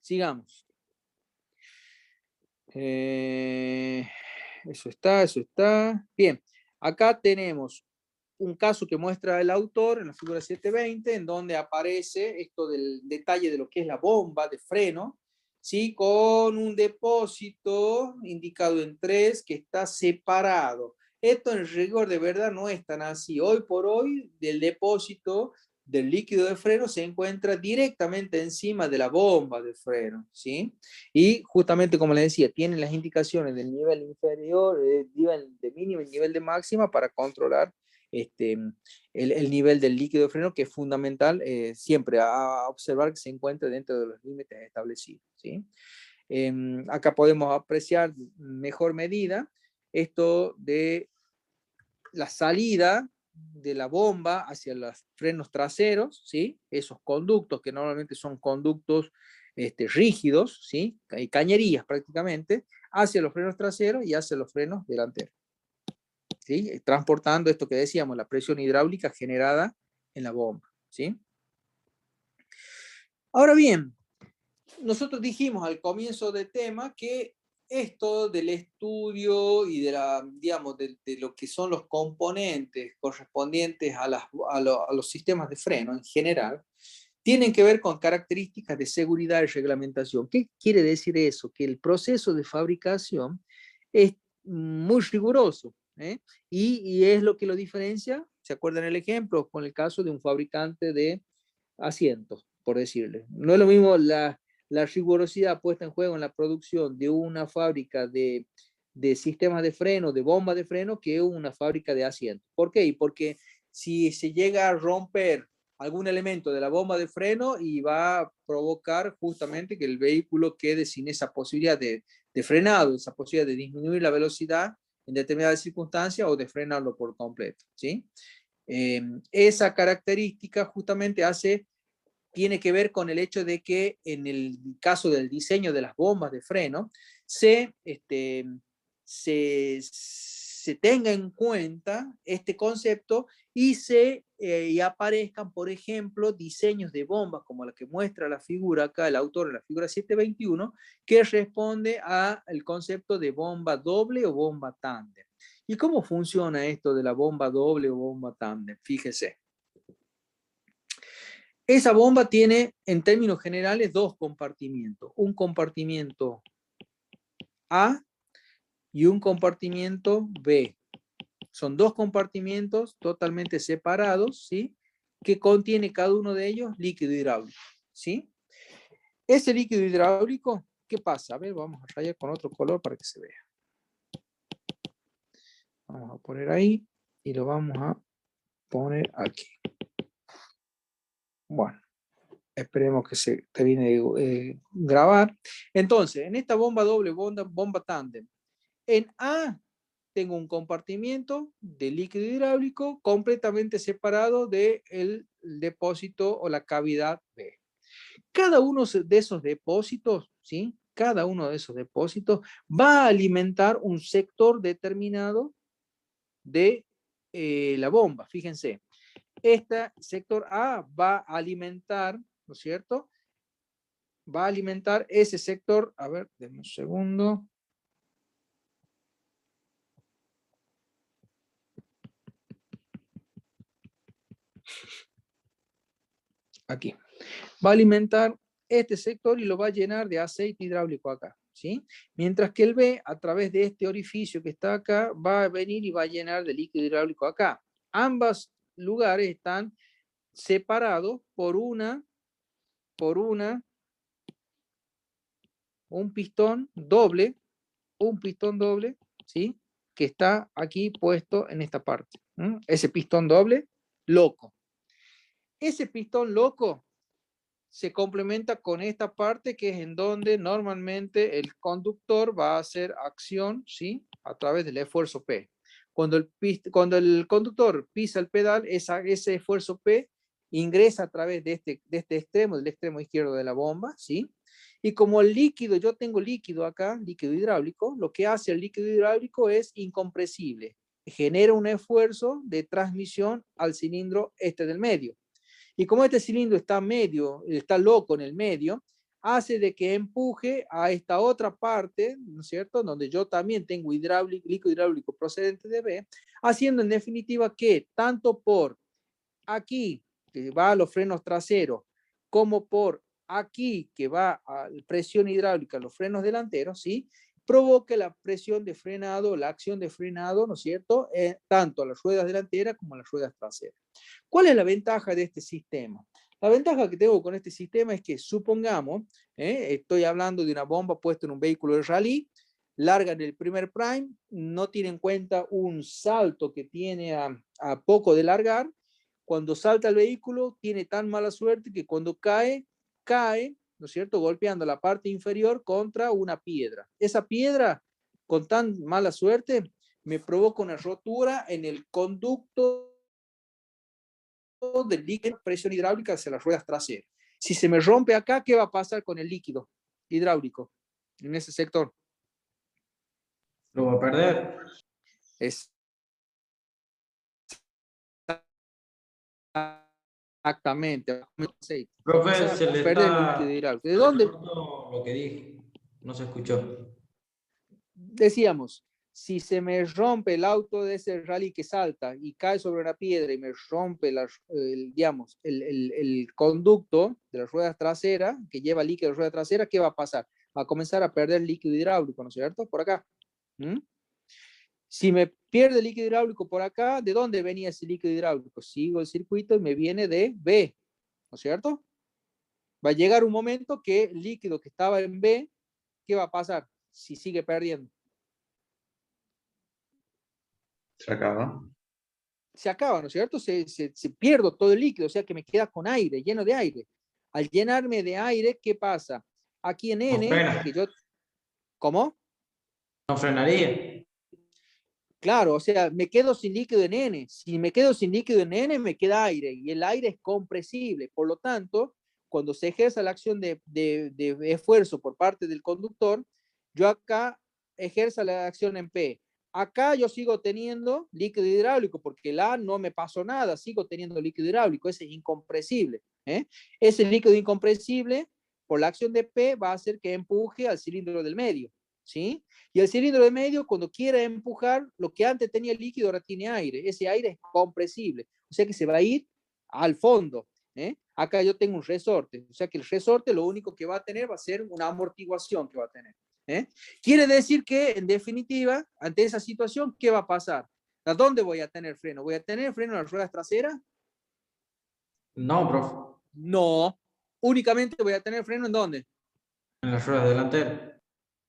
sigamos. Eso está. Bien, acá tenemos un caso que muestra el autor en la figura 720, en donde aparece esto del detalle de lo que es la bomba de freno, ¿sí? Con un depósito indicado en 3 que está separado. Esto en rigor de verdad no es tan así. Hoy por hoy, del depósito del líquido de freno se encuentra directamente encima de la bomba de freno, ¿sí? Y justamente como les decía, tienen las indicaciones del nivel inferior, nivel de mínima y nivel de máxima para controlar el nivel del líquido de freno, que es fundamental siempre a observar que se encuentre dentro de los límites establecidos, ¿sí? Acá podemos apreciar mejor medida esto de la salida de la bomba hacia los frenos traseros, ¿sí? Esos conductos que normalmente son conductos rígidos, ¿sí? Cañerías prácticamente, hacia los frenos traseros y hacia los frenos delanteros, ¿sí? Transportando esto que decíamos, la presión hidráulica generada en la bomba, ¿sí? Ahora bien, nosotros dijimos al comienzo del tema que esto del estudio y de digamos, de lo que son los componentes correspondientes a los sistemas de freno en general, tienen que ver con características de seguridad y reglamentación. ¿Qué quiere decir eso? Que el proceso de fabricación es muy riguroso, ¿eh? Y es lo que lo diferencia, ¿se acuerdan el ejemplo? Con el caso de un fabricante de asientos, por decirle. No es lo mismo la rigurosidad puesta en juego en la producción de una fábrica de sistemas de freno, de bombas de freno, que una fábrica de asientos. ¿Por qué? Porque si se llega a romper algún elemento de la bomba de freno y va a provocar justamente que el vehículo quede sin esa posibilidad de frenado, esa posibilidad de disminuir la velocidad en determinadas circunstancias o de frenarlo por completo, ¿sí? Esa característica justamente tiene que ver con el hecho de que en el caso del diseño de las bombas de freno se tenga en cuenta este concepto y se y aparezcan, por ejemplo, diseños de bombas como la que muestra la figura acá, el autor en la figura 721, que responde al concepto de bomba doble o bomba tándem. ¿Y cómo funciona esto de la bomba doble o bomba tándem? Fíjese. Esa bomba tiene, en términos generales, dos compartimientos. Un compartimiento A y un compartimiento B. Son dos compartimientos totalmente separados, ¿sí? Que contiene cada uno de ellos líquido hidráulico, ¿sí? Ese líquido hidráulico, ¿qué pasa? A ver, vamos a rayar con otro color para que se vea. Vamos a poner ahí y lo vamos a poner aquí. Bueno, esperemos que se termine de grabar. Entonces, en esta bomba doble, bomba tándem, en A tengo un compartimiento de líquido hidráulico completamente separado del depósito o la cavidad B. Cada uno de esos depósitos, ¿sí? Cada uno de esos depósitos va a alimentar un sector determinado de la bomba. Fíjense, este sector A va a alimentar, ¿no es cierto? Va a alimentar ese sector, a ver, denme un segundo. Aquí. Va a alimentar este sector y lo va a llenar de aceite hidráulico acá, ¿sí? Mientras que el B, a través de este orificio que está acá, va a venir y va a llenar de líquido hidráulico acá. Ambos lugares están separados por un pistón doble, ¿sí? Que está aquí puesto en esta parte. Ese pistón doble, loco. Ese pistón loco se complementa con esta parte que es en donde normalmente el conductor va a hacer acción, ¿sí? A través del esfuerzo P. Cuando el conductor pisa el pedal, ese esfuerzo P ingresa a través de este extremo, del extremo izquierdo de la bomba, ¿sí? Y como el líquido, yo tengo líquido acá, líquido hidráulico, lo que hace el líquido hidráulico es incompresible. Genera un esfuerzo de transmisión al cilindro este del medio. Y como este cilindro está loco en el medio, hace de que empuje a esta otra parte, ¿no es cierto?, donde yo también tengo líquido hidráulico procedente de B, haciendo en definitiva que tanto por aquí, que va a los frenos traseros, como por aquí, que va a presión hidráulica, los frenos delanteros, ¿sí?, provoque la presión de frenado, la acción de frenado, ¿no es cierto?, tanto a las ruedas delanteras como a las ruedas traseras. ¿Cuál es la ventaja de este sistema? La ventaja que tengo con este sistema es que, supongamos, estoy hablando de una bomba puesta en un vehículo de rally, larga en el primer prime, no tiene en cuenta un salto que tiene a poco de largar. Cuando salta el vehículo, tiene tan mala suerte que cuando cae, ¿no es cierto?, golpeando la parte inferior contra una piedra. Esa piedra, con tan mala suerte, me provoca una rotura en el conducto del líquido, presión hidráulica hacia las ruedas traseras. Si se me rompe acá, ¿qué va a pasar con el líquido hidráulico en ese sector? Lo va a perder. Exactamente. Profe, se le Perder el líquido está... hidráulico. ¿De dónde? Lo que dije, no se escuchó. Decíamos, si se me rompe el auto de ese rally que salta y cae sobre una piedra y me rompe el conducto de las ruedas traseras, que lleva líquido de rueda trasera, ¿qué va a pasar? Va a comenzar a perder líquido hidráulico, ¿no es cierto? Por acá. Si me pierde el líquido hidráulico por acá, ¿de dónde venía ese líquido hidráulico? Sigo el circuito y me viene de B, ¿no es cierto? Va a llegar un momento que el líquido que estaba en B, ¿qué va a pasar si sigue perdiendo? Se acaba. Se acaba, ¿no es cierto? Se pierdo todo el líquido, o sea que me queda con aire, lleno de aire. Al llenarme de aire, ¿qué pasa? Aquí en N, frena. que yo... ¿Cómo? No frenaría. Claro, o sea, me quedo sin líquido en N. Si me quedo sin líquido en N, me queda aire, y el aire es compresible. Por lo tanto, cuando se ejerza la acción de esfuerzo por parte del conductor, yo acá ejerzo la acción en P. Acá yo sigo teniendo líquido hidráulico porque la no me pasó nada, sigo teniendo líquido hidráulico, ese es incompresible. Ese líquido incompresible, por la acción de P, va a hacer que empuje al cilindro del medio, ¿sí? Y el cilindro del medio, cuando quiera empujar, lo que antes tenía líquido ahora tiene aire. Ese aire es compresible, o sea que se va a ir al fondo. Acá yo tengo un resorte, o sea que el resorte lo único que va a tener va a ser una amortiguación que va a tener. Quiere decir que, en definitiva, ante esa situación, ¿qué va a pasar? ¿A dónde voy a tener freno? ¿Voy a tener freno en las ruedas traseras? No, profe. No. Únicamente voy a tener freno ¿en dónde? En las ruedas delanteras.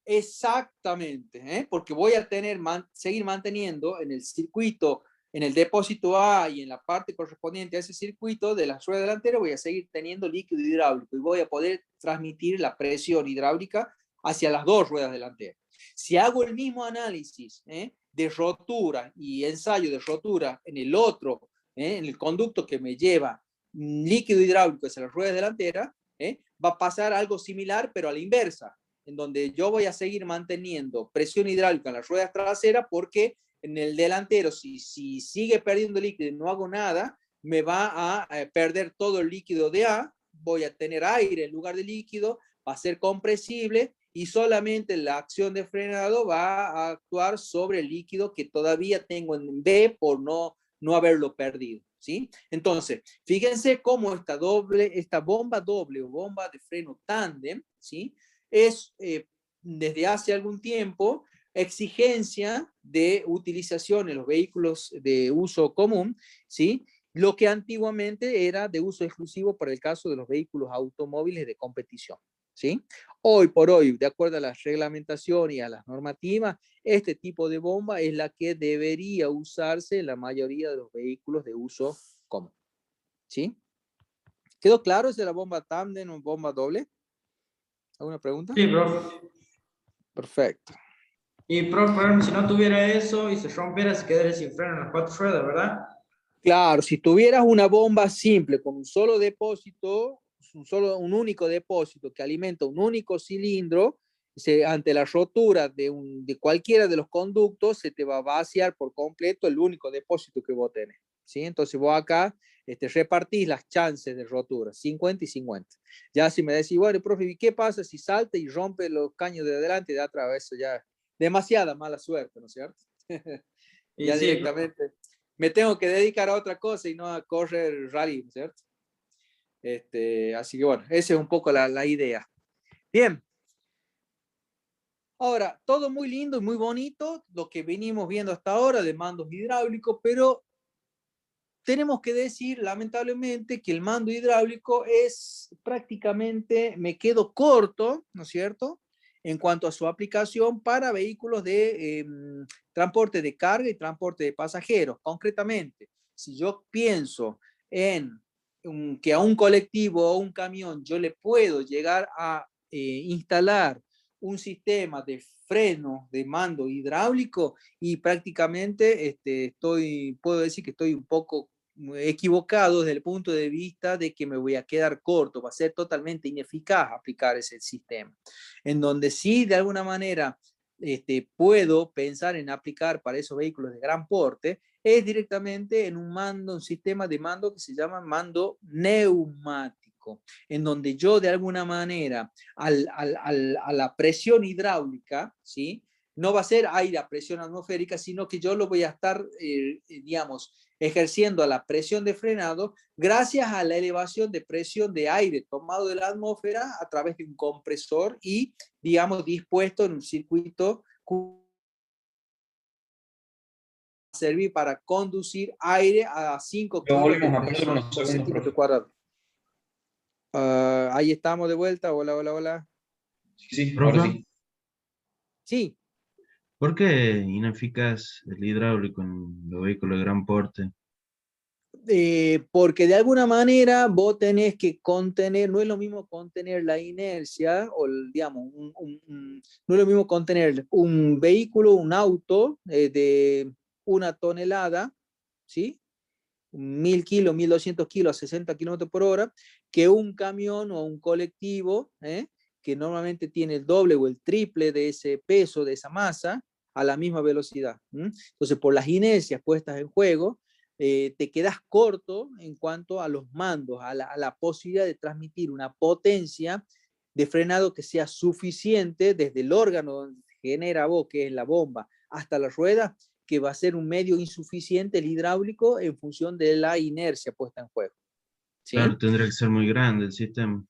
Exactamente, porque voy a tener, seguir manteniendo en el circuito, en el depósito A y en la parte correspondiente a ese circuito de la rueda delantera, voy a seguir teniendo líquido hidráulico y voy a poder transmitir la presión hidráulica hacia las dos ruedas delanteras. Si hago el mismo análisis de rotura y ensayo de rotura en el otro, en el conducto que me lleva líquido hidráulico hacia las ruedas delanteras, va a pasar algo similar, pero a la inversa, en donde yo voy a seguir manteniendo presión hidráulica en las ruedas traseras porque en el delantero, si sigue perdiendo líquido y no hago nada, me va a perder todo el líquido de A, voy a tener aire en lugar de líquido, va a ser compresible y solamente la acción de frenado va a actuar sobre el líquido que todavía tengo en B por no haberlo perdido, ¿sí? Entonces, fíjense cómo esta bomba doble o bomba de freno tándem, ¿sí? Es desde hace algún tiempo exigencia de utilización en los vehículos de uso común, ¿sí? Lo que antiguamente era de uso exclusivo para el caso de los vehículos automóviles de competición, ¿sí? Hoy por hoy, de acuerdo a la reglamentación y a las normativas, este tipo de bomba es la que debería usarse en la mayoría de los vehículos de uso común, ¿sí? ¿Quedó claro si la bomba tándem o bomba doble? ¿Alguna pregunta? Sí, profe. Perfecto. Y, profe, por ejemplo, si no tuviera eso y se rompiera, se quedaría sin freno en las cuatro ruedas, ¿verdad? Claro, si tuvieras una bomba simple con un solo depósito, un único depósito que alimenta un único cilindro, ante la rotura de cualquiera de los conductos, se te va a vaciar por completo el único depósito que vos tenés, ¿sí? Entonces vos acá repartís las chances de rotura, 50 y 50. Ya si me decís, bueno, profe, ¿y qué pasa si salta y rompe los caños de adelante y de atrás? Eso ya demasiada mala suerte, ¿no es cierto? Y Ya sí, directamente me tengo que dedicar a otra cosa y no a correr rally, ¿cierto? Así que bueno, esa es un poco la idea. Bien. Ahora, todo muy lindo y muy bonito, lo que venimos viendo hasta ahora de mandos hidráulicos, pero tenemos que decir, lamentablemente, que el mando hidráulico es prácticamente, me quedo corto, ¿no es cierto?, en cuanto a su aplicación para vehículos de transporte de carga y transporte de pasajeros. Concretamente, si yo pienso en que a un colectivo o un camión yo le puedo llegar a instalar un sistema de freno de mando hidráulico y prácticamente puedo decir que estoy un poco equivocado desde el punto de vista de que me voy a quedar corto, va a ser totalmente ineficaz aplicar ese sistema. En donde sí, de alguna manera, puedo pensar en aplicar para esos vehículos de gran porte, es directamente en un sistema de mando que se llama mando neumático, en donde yo de alguna manera a la presión hidráulica, ¿sí?, no va a ser aire a presión atmosférica, sino que yo lo voy a estar, digamos, ejerciendo a la presión de frenado gracias a la elevación de presión de aire tomado de la atmósfera a través de un compresor y, digamos, dispuesto en un circuito servir para conducir aire a 5 Lo kilos de volvimos a perder presión unos por segundos, centímetro profe. cuadrado. Ahí estamos de vuelta. Hola, hola, hola. Sí, ahora Profe, sí. Sí, ¿por qué ineficaz el hidráulico en los vehículos de gran porte? porque de alguna manera vos tenés que contener, no es lo mismo contener la inercia, o digamos, no es lo mismo contener un vehículo, un auto de 1 tonelada, ¿sí? 1000 kilos, 1200 kilos, 60 kilómetros por hora, que un camión o un colectivo, que normalmente tiene el doble o el triple de ese peso, de esa masa, a la misma velocidad. Entonces, por las inercias puestas en juego, te quedas corto en cuanto a los mandos, a la posibilidad de transmitir una potencia de frenado que sea suficiente desde el órgano donde genera vos, que es la bomba, hasta la rueda, que va a ser un medio insuficiente el hidráulico en función de la inercia puesta en juego. ¿Sí? Claro, tendría que ser muy grande el sistema.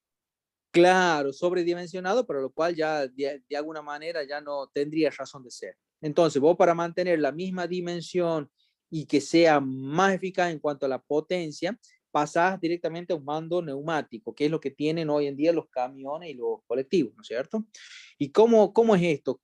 Claro, sobredimensionado, pero lo cual ya de alguna manera ya no tendría razón de ser. Entonces, vos para mantener la misma dimensión y que sea más eficaz en cuanto a la potencia, pasás directamente a un mando neumático, que es lo que tienen hoy en día los camiones y los colectivos, ¿no es cierto? ¿Y cómo es esto?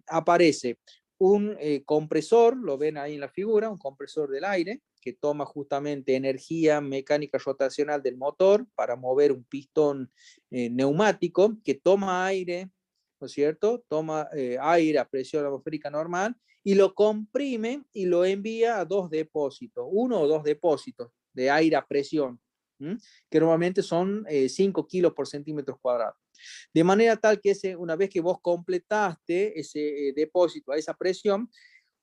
Aparece un compresor, lo ven ahí en la figura, un compresor del aire, que toma justamente energía mecánica rotacional del motor para mover un pistón neumático que toma aire, ¿no es cierto? Toma aire a presión atmosférica normal y lo comprime y lo envía a dos depósitos, uno o dos depósitos de aire a presión, que normalmente son 5 kilos por centímetros cuadrados. De manera tal que una vez que vos completaste ese depósito a esa presión,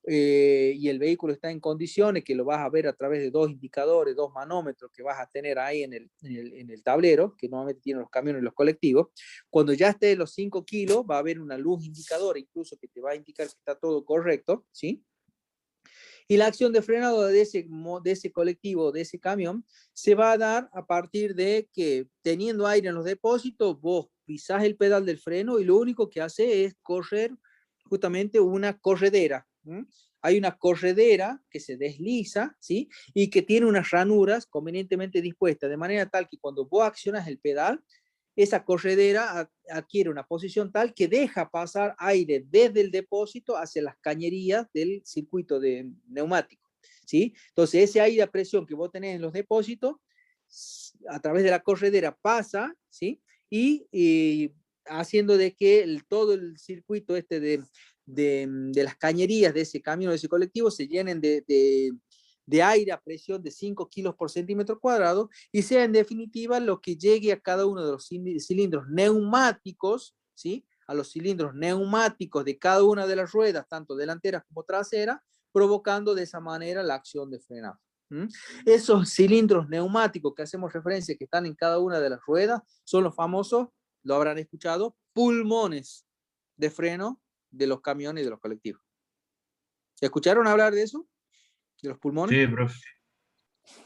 y el vehículo está en condiciones, que lo vas a ver a través de dos indicadores, dos manómetros que vas a tener ahí en el tablero, que normalmente tienen los camiones y los colectivos. Cuando ya esté los 5 kilos, va a haber una luz indicadora incluso que te va a indicar que está todo correcto, ¿sí? Y la acción de frenado de ese colectivo, de ese camión, se va a dar a partir de que, teniendo aire en los depósitos, vos pisás el pedal del freno y lo único que hace es correr justamente una corredera. Hay una corredera que se desliza, ¿sí? Y que tiene unas ranuras convenientemente dispuestas, de manera tal que cuando vos accionas el pedal, esa corredera adquiere una posición tal que deja pasar aire desde el depósito hacia las cañerías del circuito de neumático, ¿sí? Entonces ese aire a presión que vos tenés en los depósitos, a través de la corredera pasa, ¿sí? Y haciendo de que todo el circuito de las cañerías de ese camión, de ese colectivo, se llenen de aire a presión de 5 kilos por centímetro cuadrado y sea en definitiva lo que llegue a cada uno de los cilindros neumáticos, ¿sí? A los cilindros neumáticos de cada una de las ruedas, tanto delanteras como traseras, provocando de esa manera la acción de frenado. Esos cilindros neumáticos que hacemos referencia, que están en cada una de las ruedas, son los famosos, lo habrán escuchado, pulmones de freno de los camiones y de los colectivos. ¿Escucharon hablar de eso? ¿De los pulmones? Sí, profe.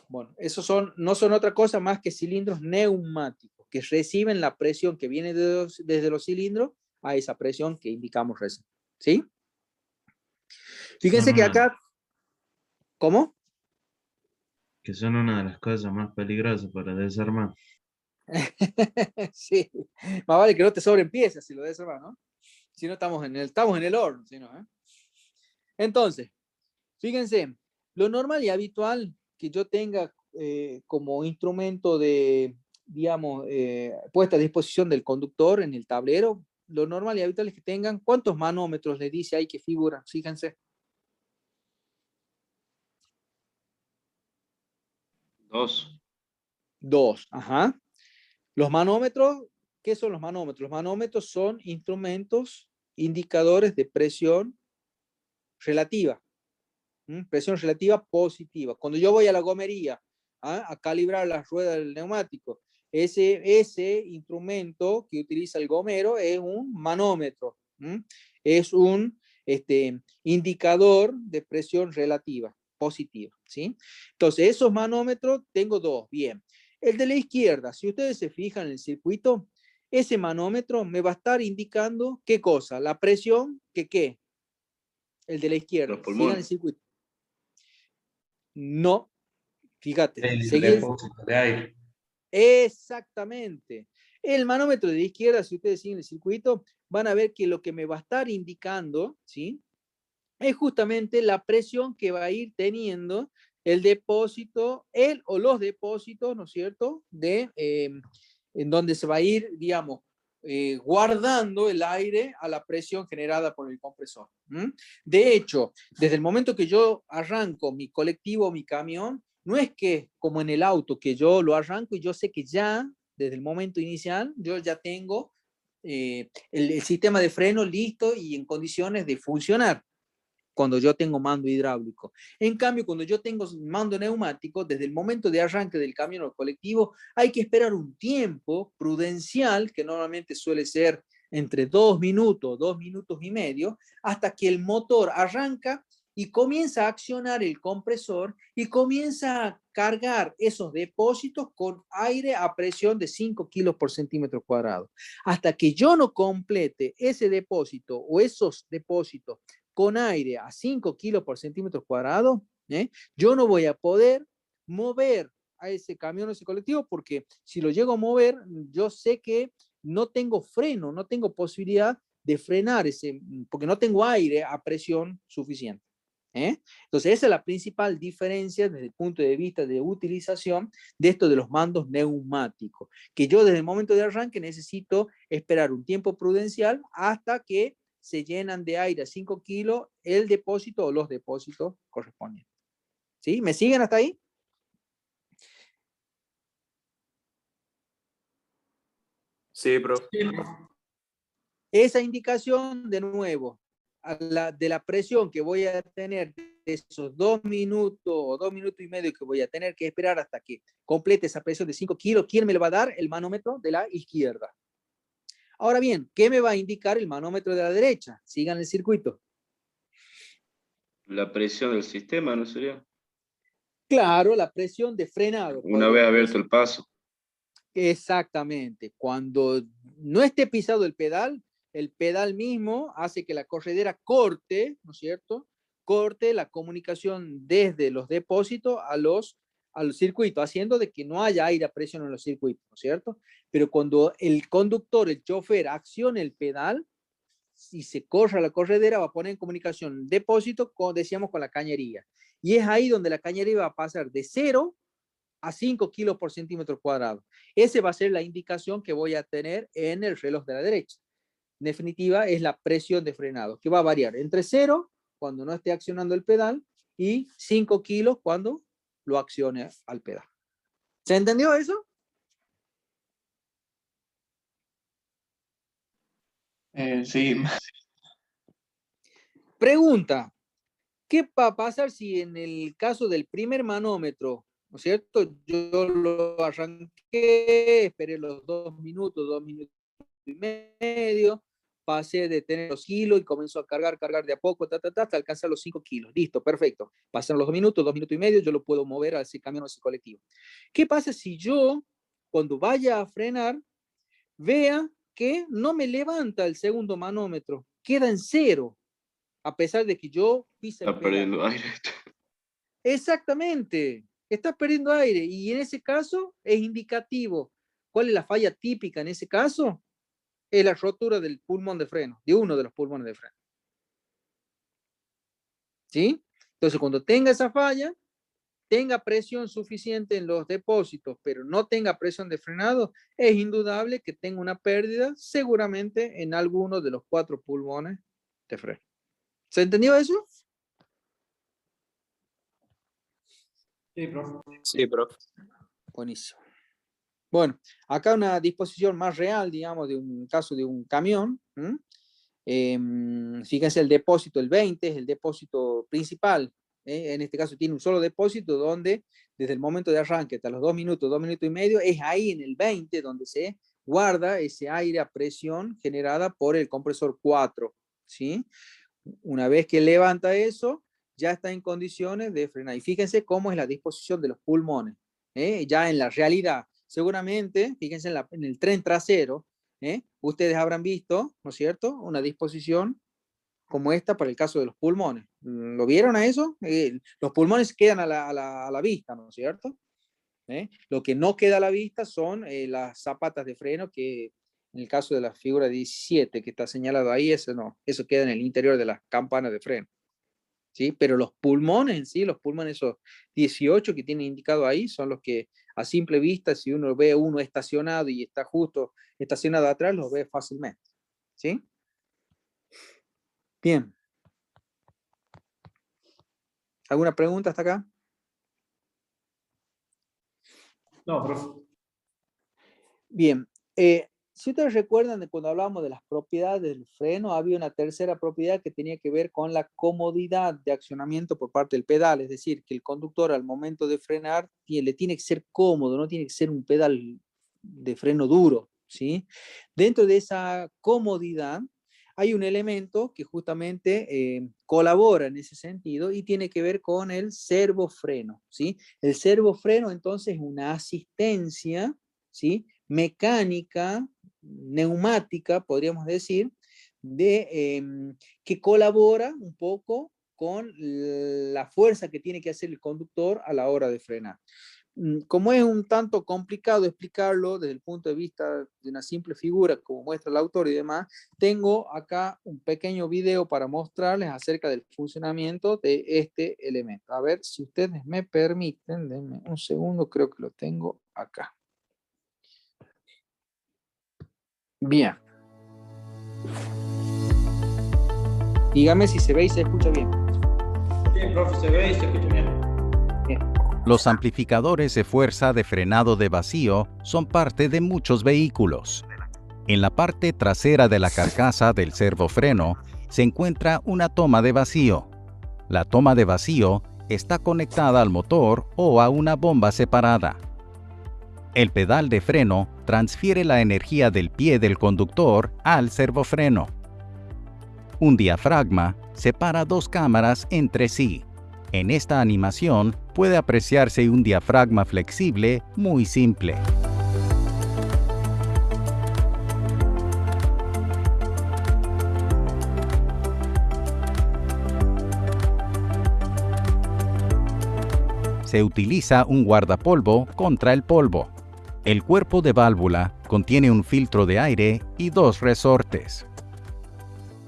Bueno, esos no son otra cosa más que cilindros neumáticos que reciben la presión que viene desde los cilindros a esa presión que indicamos recién. ¿Sí? Fíjense que acá... ¿Cómo? Que son una de las cosas más peligrosas para desarmar. Sí, más vale que no te sobren piezas si lo desarmas, ¿no? Si no estamos en el horno, si no, ¿eh? Entonces, fíjense, lo normal y habitual que yo tenga como instrumento de, digamos, puesta a disposición del conductor en el tablero, lo normal y habitual es que tengan, ¿cuántos manómetros le dice ahí que figura? Fíjense. 2. 2, ajá. Los manómetros, ¿qué son los manómetros? Los manómetros son instrumentos indicadores de presión relativa. Presión relativa positiva. Cuando yo voy a la gomería a calibrar las ruedas del neumático, ese instrumento que utiliza el gomero es un manómetro. Es un indicador de presión relativa positiva. ¿Sí? Entonces, esos manómetros tengo dos. Bien. El de la izquierda, si ustedes se fijan en el circuito, ese manómetro me va a estar indicando ¿qué cosa? La presión que ¿qué? El de la izquierda. Los pulmones. Sigan el circuito. No, fíjate. El depósito de aire. Exactamente. El manómetro de la izquierda, si ustedes siguen el circuito, van a ver que lo que me va a estar indicando, ¿sí? Es justamente la presión que va a ir teniendo el depósito, el o los depósitos, ¿no es cierto? En donde se va a ir, digamos, guardando el aire a la presión generada por el compresor. De hecho, desde el momento que yo arranco mi colectivo, mi camión, no es que como en el auto, que yo lo arranco y yo sé que ya, desde el momento inicial, yo ya tengo el sistema de freno listo y en condiciones de funcionar. cuando yo tengo mando hidráulico. En cambio, cuando yo tengo mando neumático, desde el momento de arranque del camión o colectivo, hay que esperar un tiempo prudencial, que normalmente suele ser entre 2 minutos, 2 minutos y medio, hasta que el motor arranca y comienza a accionar el compresor y comienza a cargar esos depósitos con aire a presión de 5 kilos por centímetro cuadrado. Hasta que yo no complete ese depósito o esos depósitos con aire a 5 kilos por centímetro cuadrado, yo no voy a poder mover a ese camión o ese colectivo, porque si lo llego a mover, yo sé que no tengo freno, no tengo posibilidad de frenar porque no tengo aire a presión suficiente. Entonces, esa es la principal diferencia desde el punto de vista de utilización de esto de los mandos neumáticos, que yo desde el momento de arranque necesito esperar un tiempo prudencial hasta que se llenan de aire a 5 kilos el depósito o los depósitos correspondientes. ¿Sí? ¿Me siguen hasta ahí? Sí, profe. Sí, profe. Esa indicación, de nuevo, de la presión que voy a tener de esos 2 minutos o 2 minutos y medio que voy a tener que esperar hasta que complete esa presión de 5 kilos, ¿quién me lo va a dar? El manómetro de la izquierda. Ahora bien, ¿qué me va a indicar el manómetro de la derecha? Sigan el circuito. La presión del sistema, ¿no sería? Claro, la presión de frenado. Una vez abierto el paso. Exactamente. Cuando no esté pisado el pedal mismo hace que la corredera corte, ¿no es cierto? Corte la comunicación desde los depósitos al circuito, haciendo de que no haya aire a presión en los circuitos, ¿no es cierto? Pero cuando el conductor, el chofer, accione el pedal, si se corre la corredera, va a poner en comunicación depósito, como decíamos, con la cañería. Y es ahí donde la cañería va a pasar de 0 a 5 kilos por centímetro cuadrado. Esa va a ser la indicación que voy a tener en el reloj de la derecha. En definitiva, es la presión de frenado, que va a variar entre 0, cuando no esté accionando el pedal, y 5 kilos cuando lo accione al pedal. ¿Se entendió eso? Sí, Pregunta, ¿qué va a pasar si en el caso del primer manómetro, ¿no es cierto? Yo lo arranqué, esperé los 2 minutos y medio, pasé de tener los kilos y comenzó a cargar de a poco, hasta alcanzar los 5 kilos. Listo, perfecto. Pasaron los 2 minutos y medio, yo lo puedo mover a ese camión o ese colectivo. ¿Qué pasa si yo, cuando vaya a frenar, vea que no me levanta el segundo manómetro, queda en 0, a pesar de que yo pise el Está pedal? perdiendo aire. Exactamente, está perdiendo aire y en ese caso es indicativo. ¿Cuál es la falla típica en ese caso? Es la rotura del pulmón de freno, de uno de los pulmones de freno. ¿Sí? Entonces, cuando tenga esa falla, tenga presión suficiente en los depósitos, pero no tenga presión de frenado, es indudable que tenga una pérdida seguramente en alguno de los 4 pulmones de freno. ¿Se entendió eso? Sí, profe. Sí, profe. Buenísimo. Bueno, acá una disposición más real, digamos, de un caso de un camión. Fíjense el depósito, el 20 es el depósito principal. En este caso tiene un solo depósito donde desde el momento de arranque hasta los 2 minutos, 2 minutos y medio, es ahí en el 20 donde se guarda ese aire a presión generada por el compresor 4. ¿Sí? Una vez que levanta eso, ya está en condiciones de frenar. Y fíjense cómo es la disposición de los pulmones. Ya en la realidad, seguramente, fíjense en el tren trasero, ustedes habrán visto, ¿no es cierto?, una disposición como esta para el caso de los pulmones. ¿Lo vieron a eso? Los pulmones quedan a la vista, ¿no es cierto? Lo que no queda a la vista son las zapatas de freno, que en el caso de la figura 17 que está señalado ahí, eso no, eso queda en el interior de las campanas de freno. ¿Sí? Pero los pulmones en sí, los pulmones esos 18 que tienen indicado ahí, son los que a simple vista, si uno ve uno estacionado y está justo estacionado atrás, los ve fácilmente. ¿Sí? Bien. ¿Alguna pregunta hasta acá? No, profe. Bien. Si ustedes recuerdan de cuando hablamos de las propiedades del freno, había una tercera propiedad que tenía que ver con la comodidad de accionamiento por parte del pedal, es decir, que el conductor al momento de frenar le tiene que ser cómodo, no tiene que ser un pedal de freno duro, ¿sí? Dentro de esa comodidad hay un elemento que justamente colabora en ese sentido y tiene que ver con el servofreno, ¿sí? El servofreno entonces es una asistencia, ¿sí? Mecánica, neumática, podríamos decir, que colabora un poco con la fuerza que tiene que hacer el conductor a la hora de frenar. Como es un tanto complicado explicarlo desde el punto de vista de una simple figura, como muestra el autor y demás, tengo acá un pequeño video para mostrarles acerca del funcionamiento de este elemento. A ver si ustedes me permiten, denme un segundo, creo que lo tengo acá. Bien. Dígame si se ve y se escucha bien. Sí, profe, se ve y se escucha bien. Bien. Los amplificadores de fuerza de frenado de vacío son parte de muchos vehículos. En la parte trasera de la carcasa del servofreno se encuentra una toma de vacío. La toma de vacío está conectada al motor o a una bomba separada. El pedal de freno transfiere la energía del pie del conductor al servofreno. Un diafragma separa dos cámaras entre sí. En esta animación puede apreciarse un diafragma flexible muy simple. Se utiliza un guardapolvo contra el polvo. El cuerpo de válvula contiene un filtro de aire y dos resortes.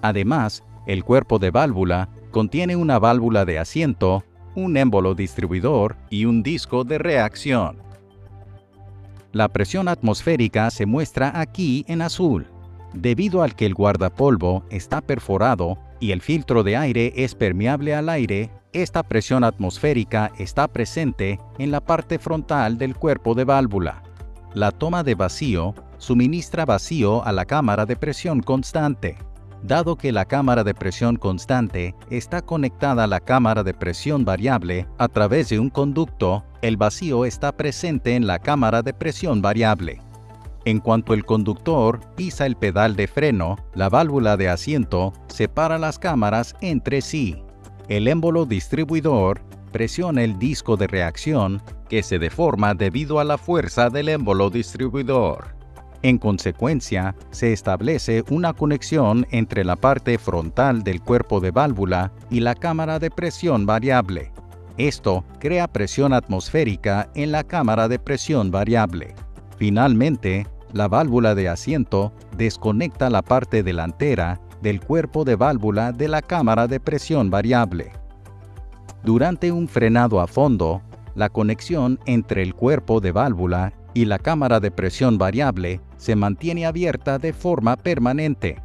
Además, el cuerpo de válvula contiene una válvula de asiento, un émbolo distribuidor y un disco de reacción. La presión atmosférica se muestra aquí en azul. Debido al que el guardapolvo está perforado y el filtro de aire es permeable al aire, esta presión atmosférica está presente en la parte frontal del cuerpo de válvula. La toma de vacío suministra vacío a la cámara de presión constante. Dado que la cámara de presión constante está conectada a la cámara de presión variable a través de un conducto, el vacío está presente en la cámara de presión variable. En cuanto el conductor pisa el pedal de freno, la válvula de asiento separa las cámaras entre sí. El émbolo distribuidor presiona el disco de reacción que se deforma debido a la fuerza del émbolo distribuidor. En consecuencia, se establece una conexión entre la parte frontal del cuerpo de válvula y la cámara de presión variable. Esto crea presión atmosférica en la cámara de presión variable. Finalmente, la válvula de asiento desconecta la parte delantera del cuerpo de válvula de la cámara de presión variable. Durante un frenado a fondo, la conexión entre el cuerpo de válvula y la cámara de presión variable se mantiene abierta de forma permanente.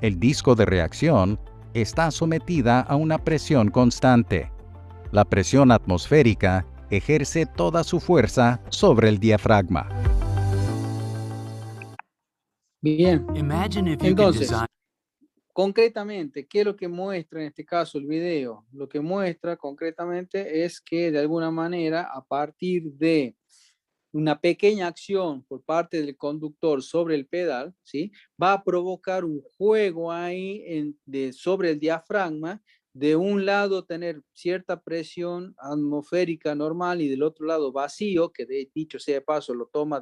El disco de reacción está sometida a una presión constante. La presión atmosférica ejerce toda su fuerza sobre el diafragma. Bien. Entonces, Entonces, concretamente, ¿qué es lo que muestra en este caso el video? Lo que muestra concretamente es que de alguna manera, a partir de una pequeña acción por parte del conductor sobre el pedal, ¿sí? Va a provocar un juego ahí sobre el diafragma. De un lado tener cierta presión atmosférica normal y del otro lado vacío, que dicho sea de paso lo toma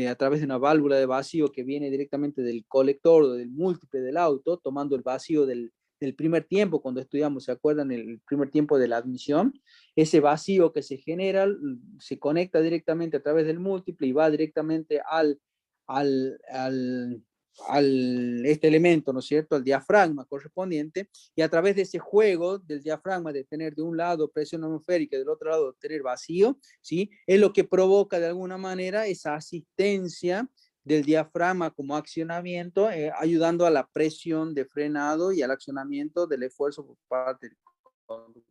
a través de una válvula de vacío que viene directamente del colector o del múltiple del auto, tomando el vacío del primer tiempo, cuando estudiamos, ¿se acuerdan? El primer tiempo de la admisión. Ese vacío que se genera se conecta directamente a través del múltiple y va directamente este elemento, ¿no es cierto?, al diafragma correspondiente, y a través de ese juego del diafragma de tener de un lado presión atmosférica y del otro lado tener vacío, ¿sí?, es lo que provoca de alguna manera esa asistencia del diafragma como accionamiento, ayudando a la presión de frenado y al accionamiento del esfuerzo por parte del conductor.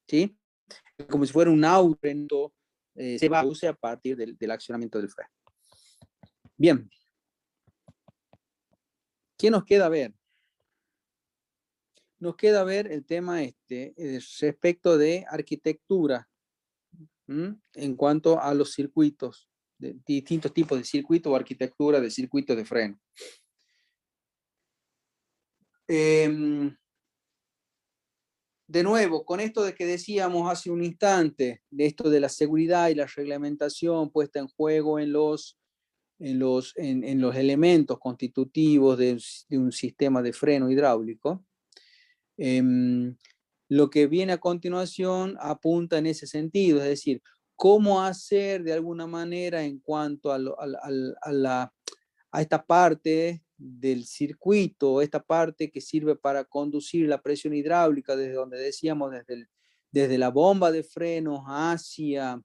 ¿Sí? Como si fuera un auto se produce a partir del accionamiento del freno. Bien. ¿Qué nos queda ver? Nos queda ver el tema respecto de arquitectura, en cuanto a los circuitos, de distintos tipos de circuitos o arquitectura de circuitos de freno. De nuevo, con esto de que decíamos hace un instante, de esto de la seguridad y la reglamentación puesta en juego en los elementos constitutivos de un sistema de freno hidráulico, lo que viene a continuación apunta en ese sentido, es decir, cómo hacer de alguna manera en cuanto a esta parte del circuito, esta parte que sirve para conducir la presión hidráulica desde donde decíamos, desde la bomba de frenos hacia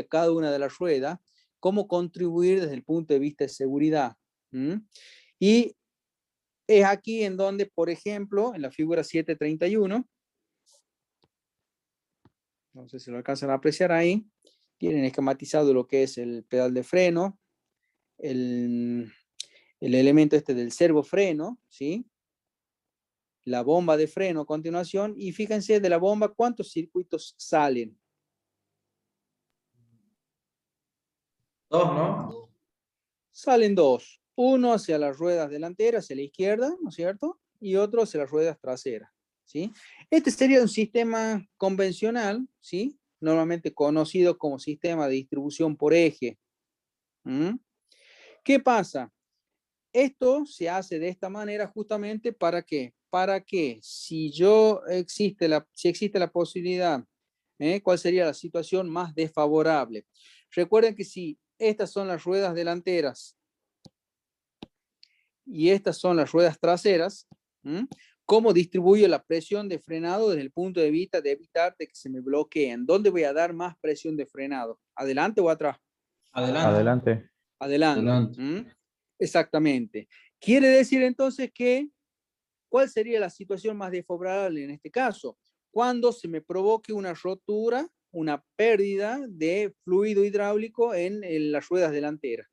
cada una de las ruedas, cómo contribuir desde el punto de vista de seguridad. Y es aquí en donde, por ejemplo, en la figura 731, no sé si lo alcanzan a apreciar ahí, tienen esquematizado lo que es el pedal de freno, el elemento del servofreno, ¿sí? La bomba de freno a continuación, y fíjense de la bomba cuántos circuitos salen. 2, ¿no? Salen 2. Uno hacia las ruedas delanteras, hacia la izquierda, ¿no es cierto? Y otro hacia las ruedas traseras, ¿sí? Este sería un sistema convencional, ¿sí? Normalmente conocido como sistema de distribución por eje. ¿Qué pasa? Esto se hace de esta manera justamente ¿para qué? Para que si existe la posibilidad, ¿cuál sería la situación más desfavorable? Recuerden que si estas son las ruedas delanteras y estas son las ruedas traseras, ¿cómo distribuyo la presión de frenado desde el punto de vista de evitar que se me bloqueen? ¿Dónde voy a dar más presión de frenado? ¿Adelante o atrás? Adelante. Adelante. Exactamente. Quiere decir entonces que, ¿cuál sería la situación más desfavorable en este caso? Cuando se me provoque una rotura, una pérdida de fluido hidráulico en las ruedas delanteras.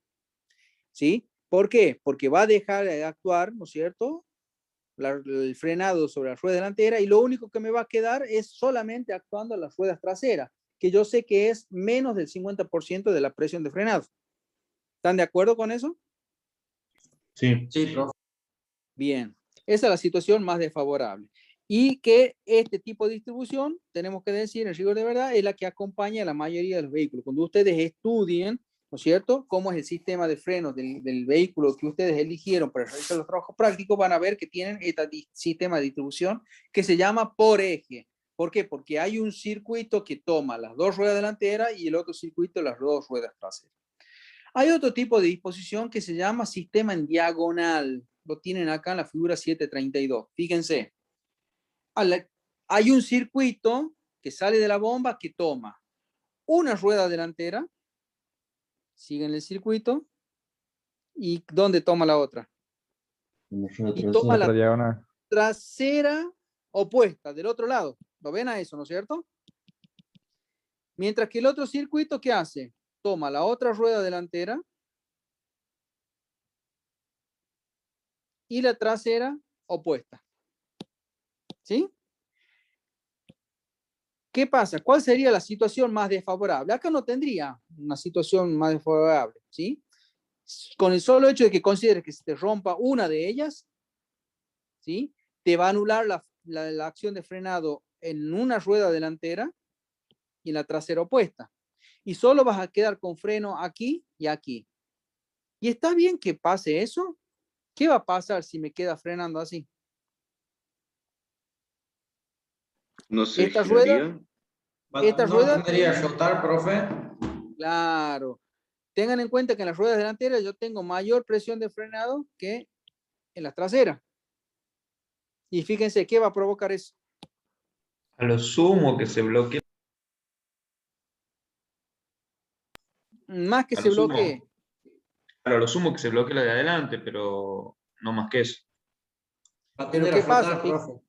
¿Sí? ¿Por qué? Porque va a dejar de actuar, ¿no es cierto?, el frenado sobre la rueda delantera, y lo único que me va a quedar es solamente actuando en las ruedas traseras, que yo sé que es menos del 50% de la presión de frenado. ¿Están de acuerdo con eso? Sí. Sí, profe. Bien, esa es la situación más desfavorable. Y que este tipo de distribución, tenemos que decir en rigor de verdad, es la que acompaña a la mayoría de los vehículos. Cuando ustedes estudien, ¿no es cierto?, cómo es el sistema de frenos del vehículo que ustedes eligieron para realizar los trabajos prácticos, van a ver que tienen este sistema de distribución que se llama por eje. ¿Por qué? Porque hay un circuito que toma las dos ruedas delanteras y el otro circuito las dos ruedas traseras. Hay otro tipo de disposición que se llama sistema en diagonal. Lo tienen acá en la figura 732. Fíjense. Hay un circuito que sale de la bomba que toma una rueda delantera, siguen el circuito, y ¿dónde toma la otra? Y toma la diagonal. trasera opuesta, del otro lado. ¿Lo ven a eso, no es cierto? Mientras que el otro circuito, ¿qué hace? Toma la otra rueda delantera y la trasera opuesta. ¿Sí? ¿Qué pasa? ¿Cuál sería la situación más desfavorable? Acá no tendría una situación más desfavorable, ¿sí? Con el solo hecho de que consideres que se te rompa una de ellas, ¿sí?, te va a anular la acción de frenado en una rueda delantera y en la trasera opuesta. Y solo vas a quedar con freno aquí y aquí. ¿Y está bien que pase eso? ¿Qué va a pasar si me queda frenando así? No se Esta rueda, giraría. No tendría que rotar, profe. claro. Tengan en cuenta que en las ruedas delanteras yo tengo mayor presión de frenado que en las traseras. Y fíjense, ¿qué va a provocar eso? A lo sumo que se bloquee. Más que A se lo sumo. bloquee. Claro, a lo sumo que se bloquee la de adelante, pero no más que eso. Va a Pero tender ¿qué a rotar, pasa? profe.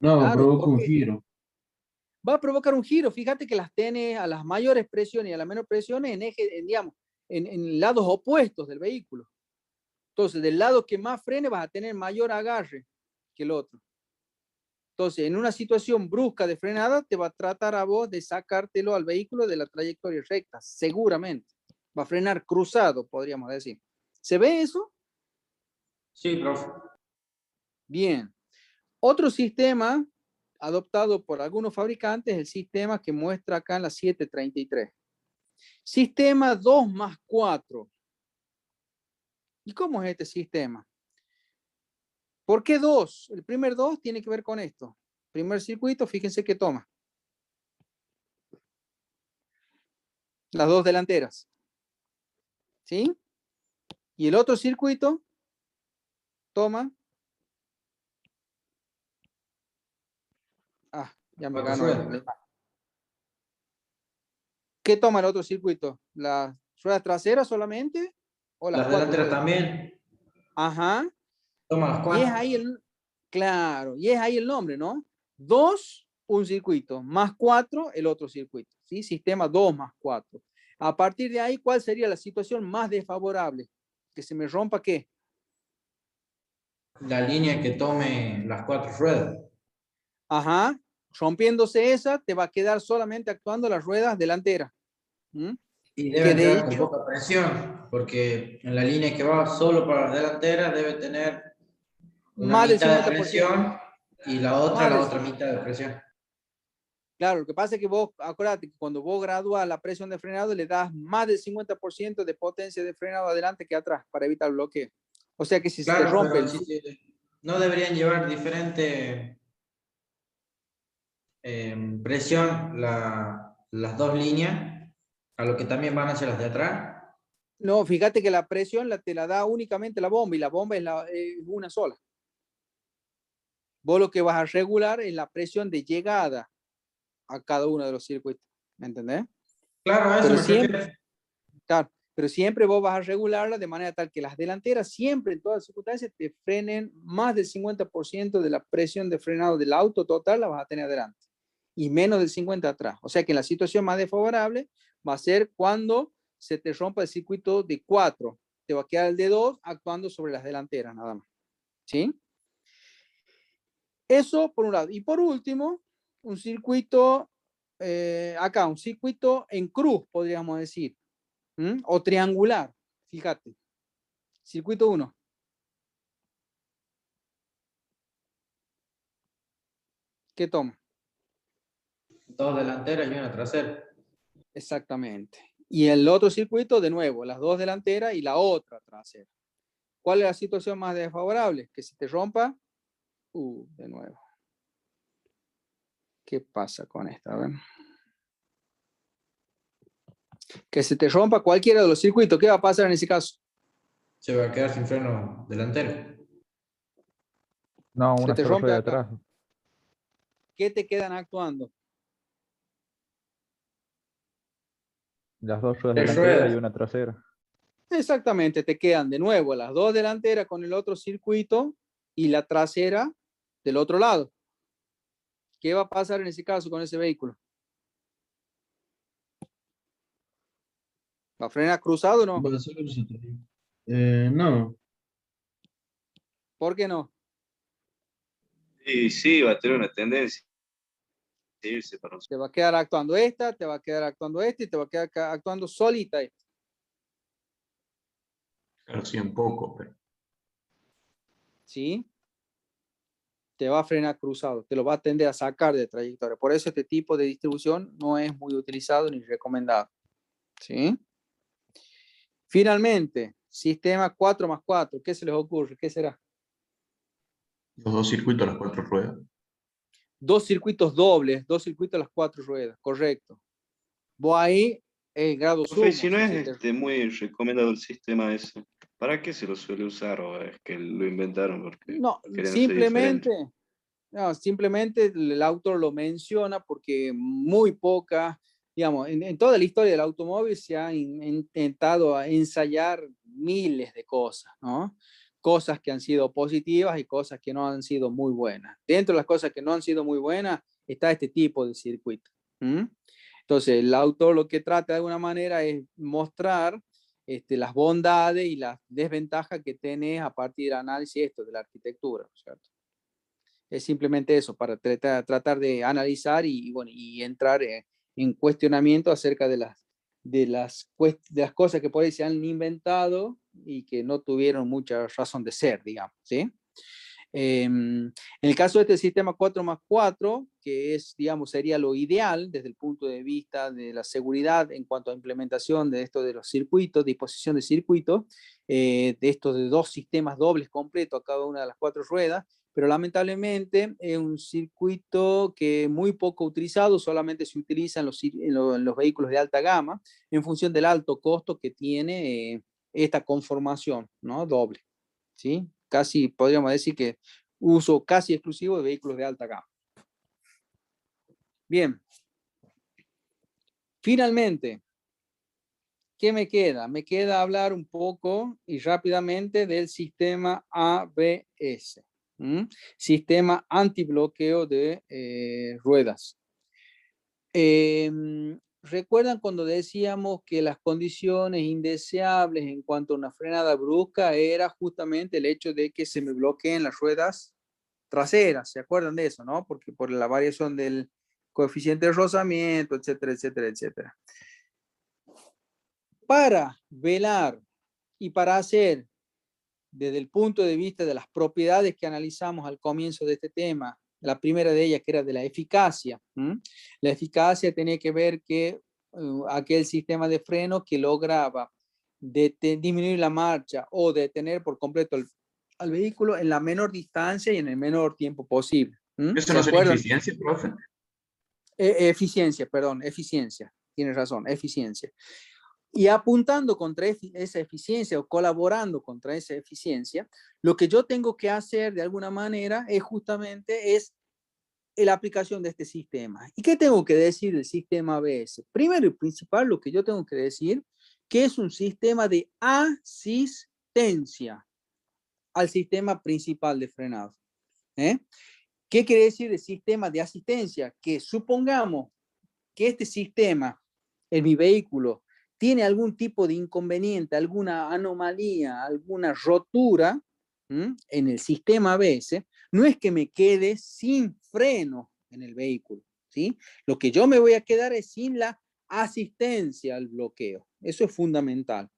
No, Claro, provoca ¿por un qué? giro. va a provocar un giro. Fíjate que las tiene a las mayores presiones y a las menores presiones digamos, en lados opuestos del vehículo. Entonces, del lado que más frene vas a tener mayor agarre que el otro. Entonces, en una situación brusca de frenada, te va a tratar a vos de sacártelo al vehículo de la trayectoria recta, seguramente. Va a frenar cruzado, podríamos decir. ¿Se ve eso? Sí, profe. Bien. Otro sistema adoptado por algunos fabricantes es el sistema que muestra acá en la 733. Sistema 2+4. ¿Y cómo es este sistema? ¿Por qué 2? El primer 2 tiene que ver con esto. Primer circuito, fíjense que toma. Las dos delanteras. ¿Sí? Y el otro circuito toma. Ya me ganó. ¿Qué toma el otro circuito? ¿Las ruedas traseras solamente? ¿O las delanteras ruedas? también. Ajá. Toma las Y es cuatro. ahí claro, y es ahí el nombre, ¿no? 2, un circuito, más 4, el otro circuito. ¿Sí? Sistema 2+4. A partir de ahí, ¿cuál sería la situación más desfavorable? Que se me rompa, ¿qué? La línea que tome las 4 ruedas. Ajá. Rompiéndose esa, te va a quedar solamente actuando las ruedas delanteras. ¿Mm? Y Que debe de entrar con hecho, poca presión, porque en la línea que va solo para las delanteras debe tener una más del mitad de 50%. presión y la Más del otra mitad de presión. Claro, lo que pasa es que vos, acuérdate que cuando vos gradúas la presión de frenado, le das más del 50% de potencia de frenado adelante que atrás para evitar el bloqueo. O sea que si se te Claro, rompe pero no deberían llevar diferente presión las dos líneas, a lo que también van hacia las de atrás. No, fíjate que la presión te la da únicamente la bomba y la bomba es una sola. Vos lo que vas a regular es la presión de llegada a cada uno de los circuitos. ¿Me entendés? Claro, a eso Pero me siempre, refiero. claro, pero siempre vos vas a regularla de manera tal que las delanteras siempre en todas las circunstancias te frenen más del 50% de la presión de frenado del auto total la vas a tener adelante y menos del 50% atrás. O sea que en la situación más desfavorable va a ser cuando se te rompa el circuito de 4. Te va a quedar el de 2 actuando sobre las delanteras nada más. ¿Sí? Eso por un lado. Y por último, un circuito, acá, un circuito en cruz, podríamos decir. O triangular, fíjate. Circuito 1. ¿Qué toma? Dos delanteras y una trasera. Exactamente. Y el otro circuito, de nuevo, las dos delanteras y la otra trasera. ¿Cuál es la situación más desfavorable? Que se te rompa. De nuevo. ¿Qué pasa con esta? A ver. Que se te rompa cualquiera de los circuitos. ¿Qué va a pasar en ese caso? Se va a quedar sin freno delantero. No, Se una te sola rompe rueda acá. atrás. ¿Qué te quedan actuando? Las dos ruedas Tres delanteras ruedas. y una trasera. Exactamente, te quedan de nuevo las dos delanteras con el otro circuito y la trasera del otro lado. ¿Qué va a pasar en ese caso con ese vehículo? ¿Va a frenar cruzado o no? No, ¿Por qué no? Y sí, va a tener una tendencia a irse para Te va a quedar actuando esta, te va a quedar actuando esta y te va a quedar actuando solita esta. Claro, sí, un poco, pero ¿Sí? Te va a frenar cruzado, te lo va a tender a sacar de trayectoria. Por eso este tipo de distribución no es muy utilizado ni recomendado. ¿Sí? Finalmente, sistema 4+4. ¿Qué se les ocurre? ¿Qué será? los dos circuitos, las 4 ruedas. Dos circuitos dobles, dos circuitos a las 4 ruedas, correcto. Vos ahí, el grado Profe, sumo. si no si es se te- muy recomendado el sistema ese, ¿para qué se lo suele usar o es que lo inventaron porque No, querían ser diferentes? simplemente el autor lo menciona porque muy poca, digamos, en toda la historia del automóvil se ha intentado a ensayar miles de cosas, ¿no? Cosas que han sido positivas y cosas que no han sido muy buenas. Dentro de las cosas que no han sido muy buenas está este tipo de circuito. Entonces, el autor lo que trata de alguna manera es mostrar las bondades y las desventajas que tenés a partir del análisis de la arquitectura, ¿cierto? Es simplemente eso, para tratar de analizar bueno, y entrar en cuestionamiento acerca de las cosas que por ahí se han inventado y que no tuvieron mucha razón de ser, digamos, ¿sí? En el caso de este sistema 4+4, que es, digamos, sería lo ideal desde el punto de vista de la seguridad en cuanto a implementación de esto de los circuitos, disposición de circuitos, de estos de 2 sistemas dobles completos a cada una de las 4 ruedas, pero lamentablemente es un circuito que es muy poco utilizado, solamente se utiliza en los vehículos de alta gama, en función del alto costo que tiene esta conformación, ¿no? Doble, ¿sí? Casi podríamos decir que uso casi exclusivo de vehículos de alta gama. Bien. Finalmente, ¿qué me queda? Me queda hablar un poco y rápidamente del sistema ABS. Sistema antibloqueo de ruedas. ¿Recuerdan cuando decíamos que las condiciones indeseables en cuanto a una frenada brusca era justamente el hecho de que se me bloqueen las ruedas traseras? ¿Se acuerdan de eso, no? Porque por la variación del coeficiente de rozamiento, etcétera, etcétera, etcétera. Para velar y para hacer, desde el punto de vista de las propiedades que analizamos al comienzo de este tema, la primera de ellas que era de la eficacia. La eficacia tenía que ver que aquel sistema de freno que lograba disminuir la marcha o detener por completo al vehículo en la menor distancia y en el menor tiempo posible. ¿Eso no sería eficiencia, profe? Eficiencia, perdón, eficiencia. Tienes razón, eficiencia. Y apuntando contra esa eficiencia o colaborando contra esa eficiencia, lo que yo tengo que hacer de alguna manera es justamente la aplicación de este sistema. ¿Y qué tengo que decir del sistema ABS? Primero y principal, lo que yo tengo que decir, que es un sistema de asistencia al sistema principal de frenado. ¿Qué quiere decir de sistema de asistencia? Que supongamos que este sistema en mi vehículo tiene algún tipo de inconveniente, alguna anomalía, alguna rotura en el sistema ABS, no es que me quede sin freno en el vehículo, ¿sí? Lo que yo me voy a quedar es sin la asistencia al bloqueo. Eso es fundamental.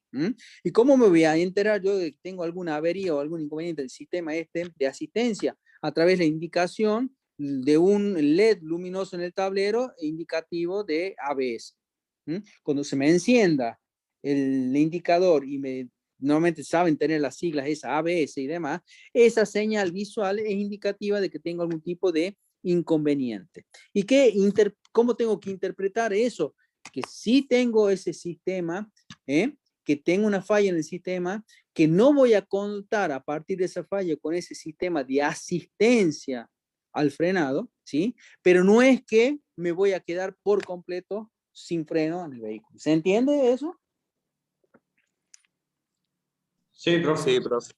¿Y cómo me voy a enterar yo de que tengo alguna avería o algún inconveniente del sistema de asistencia? A través de la indicación de un LED luminoso en el tablero indicativo de ABS. Cuando se me encienda el indicador y normalmente saben tener las siglas esa ABS y demás, esa señal visual es indicativa de que tengo algún tipo de inconveniente. ¿Y cómo tengo que interpretar eso? Que sí tengo ese sistema, que tengo una falla en el sistema, que no voy a contar a partir de esa falla con ese sistema de asistencia al frenado, ¿sí? Pero no es que me voy a quedar por completo sin freno en el vehículo. ¿Se entiende eso? Sí, profe. Sí, profe.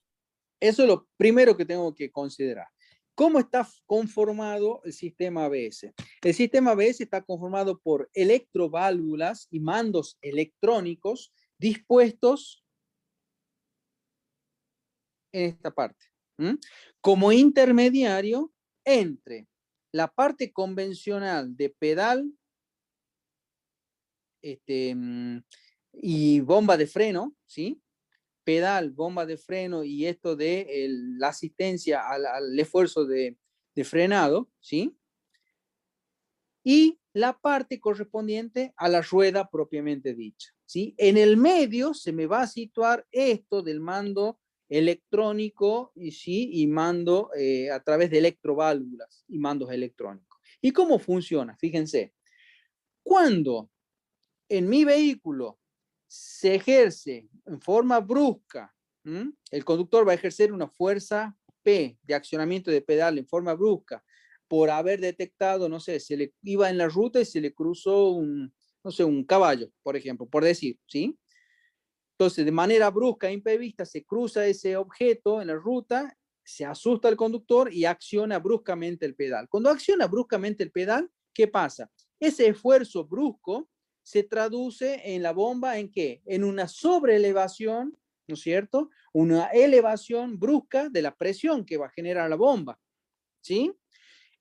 Eso es lo primero que tengo que considerar. ¿Cómo está conformado el sistema ABS? El sistema ABS está conformado por electroválvulas y mandos electrónicos dispuestos en esta parte, como intermediario entre la parte convencional de pedal y bomba de freno, ¿sí? Pedal, bomba de freno y esto de la asistencia al esfuerzo de frenado, ¿sí? Y la parte correspondiente a la rueda propiamente dicha, ¿sí? En el medio se me va a situar esto del mando electrónico y mando a través de electroválvulas y mandos electrónicos. ¿Y cómo funciona? Fíjense, cuando en mi vehículo se ejerce en forma brusca, el conductor va a ejercer una fuerza P de accionamiento de pedal en forma brusca por haber detectado, no sé, se le iba en la ruta y se le cruzó un caballo, por ejemplo, por decir, ¿sí? Entonces, de manera brusca e imprevista, se cruza ese objeto en la ruta se asusta el conductor y acciona bruscamente el pedal. Cuando acciona bruscamente el pedal, ¿qué pasa? Ese esfuerzo brusco se traduce en la bomba ¿en qué? En una sobreelevación, ¿no es cierto? Una elevación brusca de la presión que va a generar la bomba, ¿sí?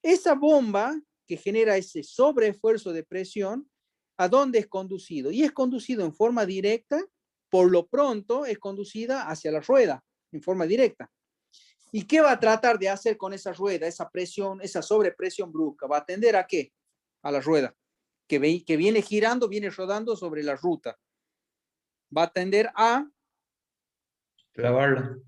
Esa bomba que genera ese sobreesfuerzo de presión, ¿a dónde es conducido? Y es conducido en forma directa, por lo pronto es conducida hacia la rueda, en forma directa. ¿Y qué va a tratar de hacer con esa rueda, esa presión, esa sobrepresión brusca? ¿Va a tender a qué? A la rueda, que viene girando, viene rodando sobre la ruta. Va a tender Clavarla.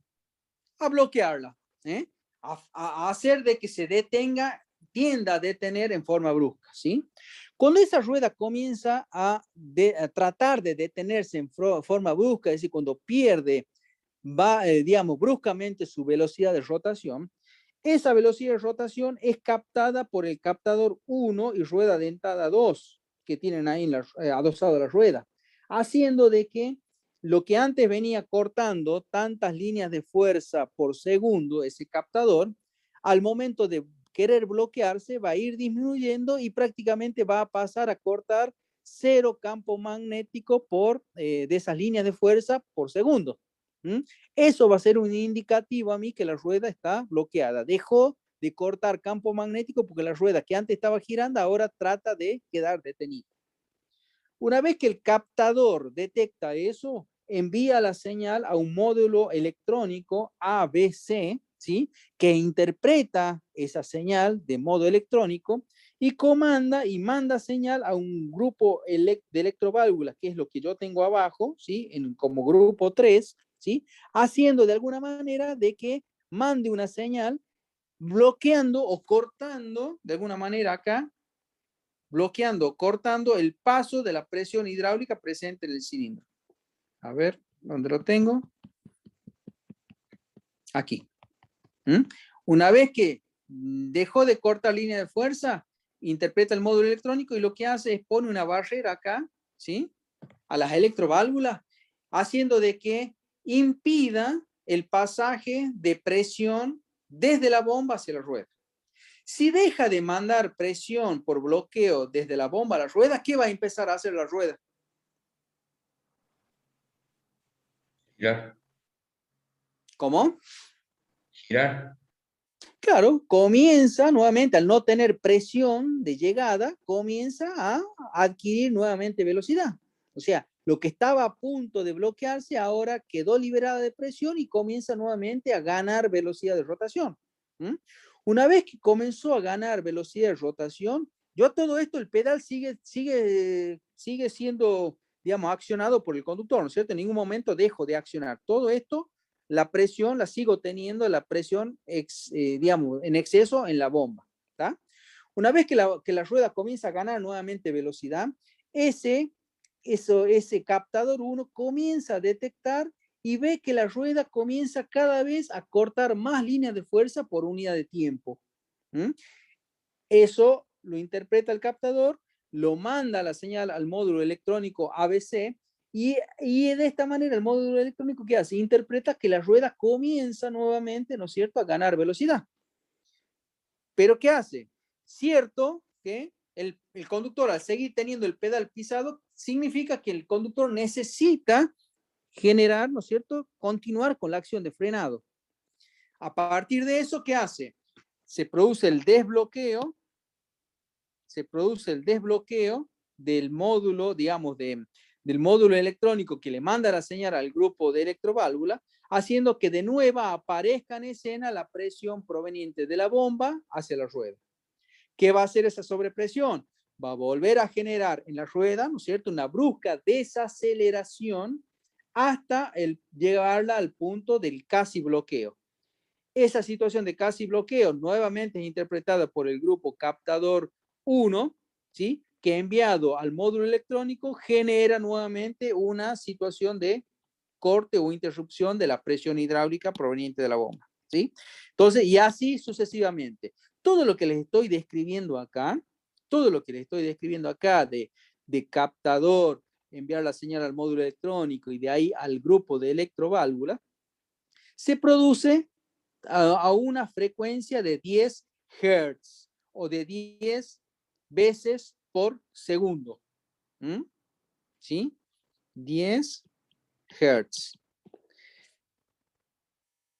a bloquearla, ¿eh? A hacer de que se detenga, tienda a detener en forma brusca, ¿sí? Cuando esa rueda comienza a tratar de detenerse en forma brusca, es decir, cuando pierde, digamos, bruscamente su velocidad de rotación, esa velocidad de rotación es captada por el captador 1 y rueda dentada 2, que tienen ahí adosado a la rueda, haciendo de que lo que antes venía cortando tantas líneas de fuerza por segundo, ese captador, al momento de querer bloquearse, va a ir disminuyendo y prácticamente va a pasar a cortar 0 campo magnético de esas líneas de fuerza por segundo. Eso va a ser un indicativo a mí que la rueda está bloqueada. Dejó de cortar campo magnético porque la rueda que antes estaba girando ahora trata de quedar detenida. Una vez que el captador detecta eso, envía la señal a un módulo electrónico ABC, ¿sí? Que interpreta esa señal de modo electrónico y comanda y manda señal a un grupo de electroválvulas, que es lo que yo tengo abajo, ¿sí? Como grupo 3, ¿sí? Haciendo de alguna manera de que mande una señal bloqueando o cortando, de alguna manera acá, bloqueando, cortando el paso de la presión hidráulica presente en el cilindro. A ver, ¿dónde lo tengo? Aquí. Una vez que dejó de cortar línea de fuerza, interpreta el módulo electrónico y lo que hace es pone una barrera acá, ¿sí? A las electroválvulas, haciendo de que impida el pasaje de presión desde la bomba hacia la rueda. Si deja de mandar presión por bloqueo desde la bomba a la rueda, ¿qué va a empezar a hacer la rueda? Girar. ¿Cómo? Girar. Claro, comienza nuevamente, al no tener presión de llegada, comienza a adquirir nuevamente velocidad. O sea, lo que estaba a punto de bloquearse ahora quedó liberada de presión y comienza nuevamente a ganar velocidad de rotación. Una vez que comenzó a ganar velocidad de rotación, yo todo esto, el pedal sigue siendo, digamos, accionado por el conductor, ¿no es cierto? En ningún momento dejo de accionar. Todo esto, la presión la sigo teniendo, la presión, digamos, en exceso en la bomba, ¿tá? Una vez que la rueda comienza a ganar nuevamente velocidad, ese captador 1 comienza a detectar y ve que la rueda comienza cada vez a cortar más líneas de fuerza por unidad de tiempo. Eso lo interpreta el captador, lo manda la señal al módulo electrónico ABC y de esta manera el módulo electrónico ¿qué hace? Interpreta que la rueda comienza nuevamente, ¿no es cierto?, a ganar velocidad. ¿Pero qué hace? Cierto que el conductor al seguir teniendo el pedal pisado significa que el conductor necesita generar, ¿no es cierto?, continuar con la acción de frenado. A partir de eso, ¿qué hace? Se produce el desbloqueo del módulo, digamos, del módulo electrónico que le manda la señal al grupo de electroválvula, haciendo que de nuevo aparezca en escena la presión proveniente de la bomba hacia la rueda. ¿Qué va a hacer esa sobrepresión? Va a volver a generar en la rueda, ¿no es cierto?, una brusca desaceleración hasta llegarla al punto del casi bloqueo. Esa situación de casi bloqueo nuevamente es interpretada por el grupo captador 1, ¿sí?, que enviado al módulo electrónico genera nuevamente una situación de corte o interrupción de la presión hidráulica proveniente de la bomba, ¿sí? Entonces, y así sucesivamente. Todo lo que les estoy describiendo acá, de captador, enviar la señal al módulo electrónico y de ahí al grupo de electroválvula, se produce a una frecuencia de 10 Hz o de 10 veces por segundo. ¿Sí? 10 Hz.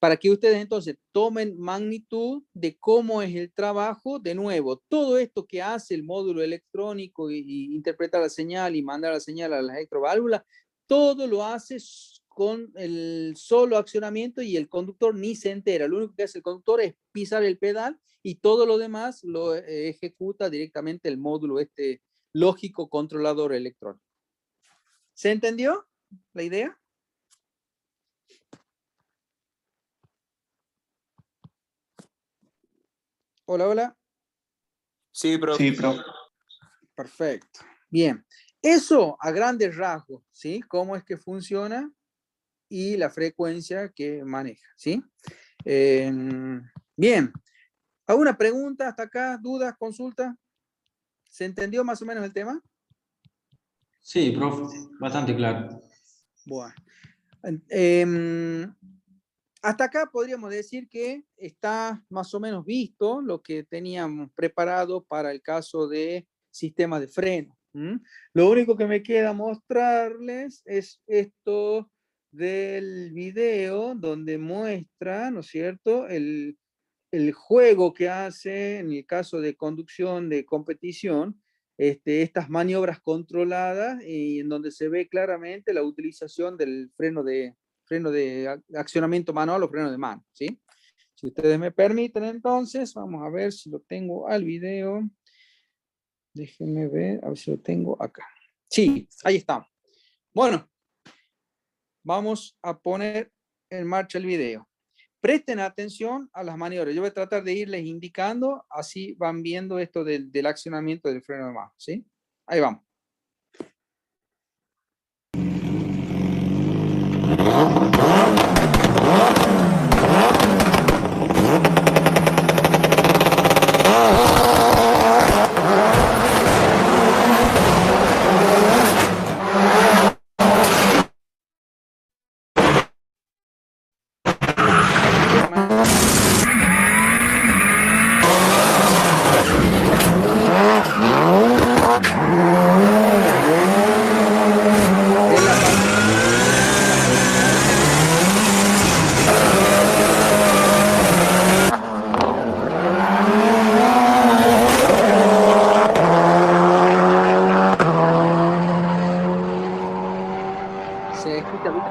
Para que ustedes entonces tomen magnitud de cómo es el trabajo. De nuevo, todo esto que hace el módulo electrónico y interpretar la señal y mandar la señal a las electroválvulas, todo lo hace con el solo accionamiento y el conductor ni se entera. Lo único que hace el conductor es pisar el pedal y todo lo demás lo ejecuta directamente el módulo lógico controlador electrónico. ¿Se entendió la idea? Hola, hola. Sí, profe. Sí, profe. Perfecto. Bien. Eso a grandes rasgos, ¿sí? Cómo es que funciona y la frecuencia que maneja, ¿sí? Bien. ¿Alguna pregunta hasta acá? ¿Dudas? ¿Consulta? ¿Se entendió más o menos el tema? Sí, profe, bastante claro. Bueno. Hasta acá podríamos decir que está más o menos visto lo que teníamos preparado para el caso de sistema de freno. Lo único que me queda mostrarles es esto del video donde muestra, ¿no es cierto?, el juego que hace en el caso de conducción de competición, estas maniobras controladas y en donde se ve claramente la utilización del freno de accionamiento manual o freno de mano, ¿sí? Si ustedes me permiten, entonces, vamos a ver si lo tengo al video. Déjenme ver, a ver si lo tengo acá. Sí, ahí está. Bueno, vamos a poner en marcha el video. Presten atención a las maniobras. Yo voy a tratar de irles indicando, así van viendo esto del accionamiento del freno de mano, ¿sí? Ahí vamos. ¿Se escucha bien?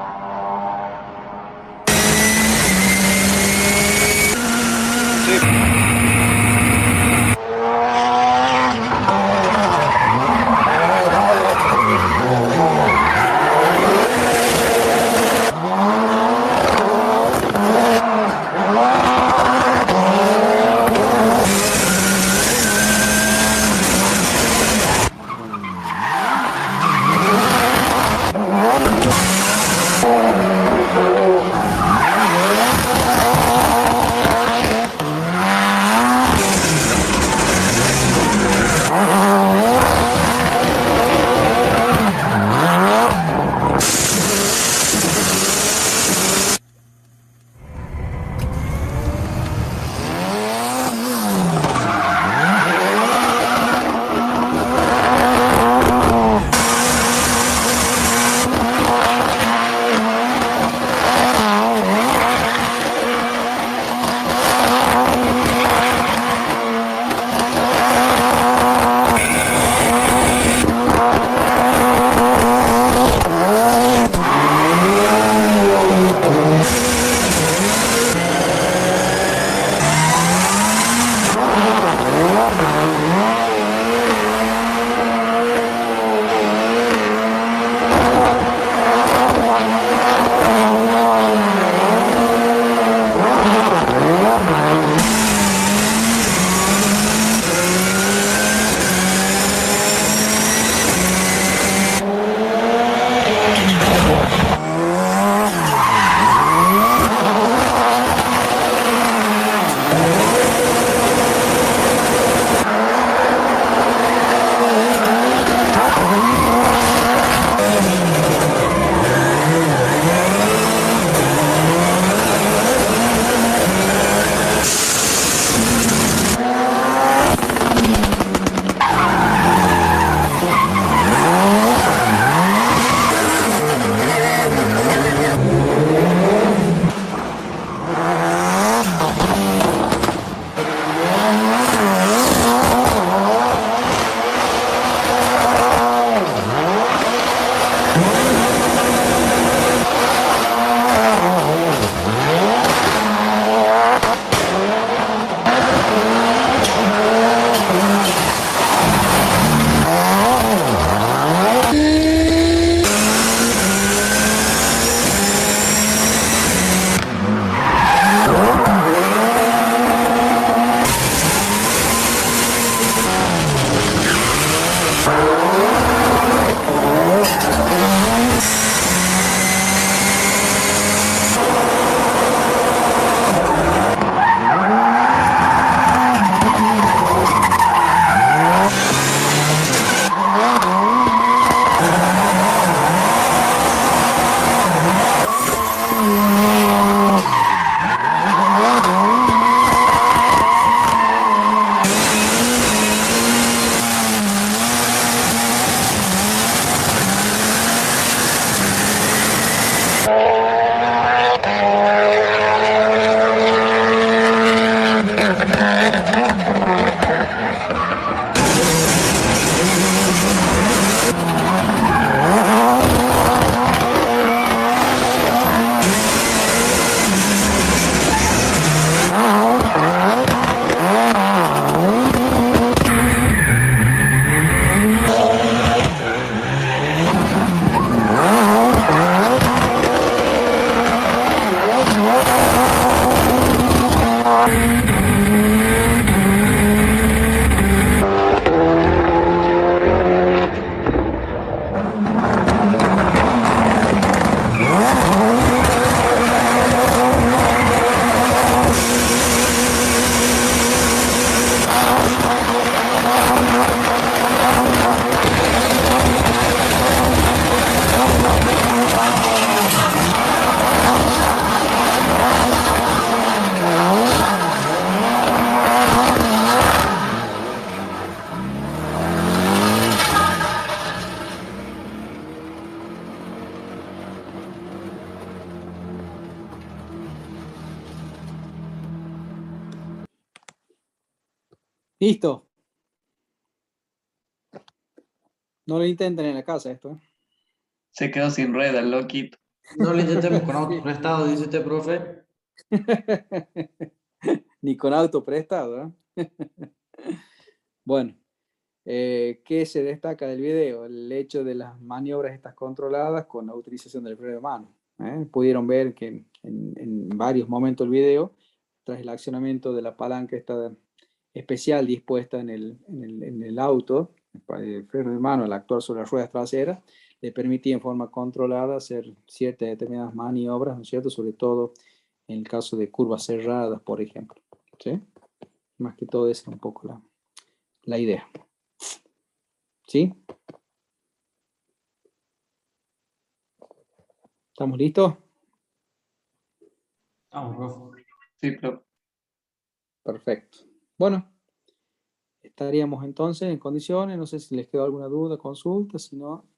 Listo. No lo intenten en la casa esto, ¿eh? Se quedó sin rueda el loquito. No lo intentemos con auto prestado, dice usted, profe. Ni con auto prestado, ¿eh? Bueno, ¿qué se destaca del video? El hecho de las maniobras estas controladas con la utilización del freno de mano. Pudieron ver que en varios momentos del video, tras el accionamiento de la palanca esta especial dispuesta en el auto, el freno de mano al actuar sobre las ruedas traseras, le permitía en forma controlada hacer ciertas determinadas maniobras, ¿no es cierto? Sobre todo en el caso de curvas cerradas, por ejemplo. ¿Sí? Más que todo esa es un poco la idea. ¿Sí? ¿Estamos listos? Vamos, profe. Sí, profe. Perfecto. Bueno, estaríamos entonces en condiciones. No sé si les quedó alguna duda, consulta. Si no,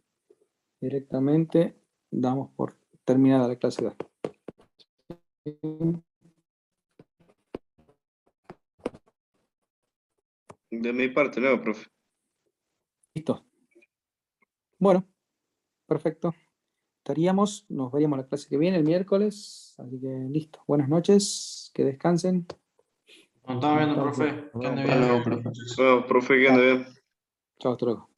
directamente damos por terminada la clase de hoy. De mi parte, no, profe. Listo. Bueno, perfecto. Nos veríamos la clase que viene, el miércoles. Así que listo. Buenas noches. Que descansen. Nos estamos viendo, profe. Que ande Hasta bien. luego, profe. Bueno, profe, que ande bien. Chao, hasta luego.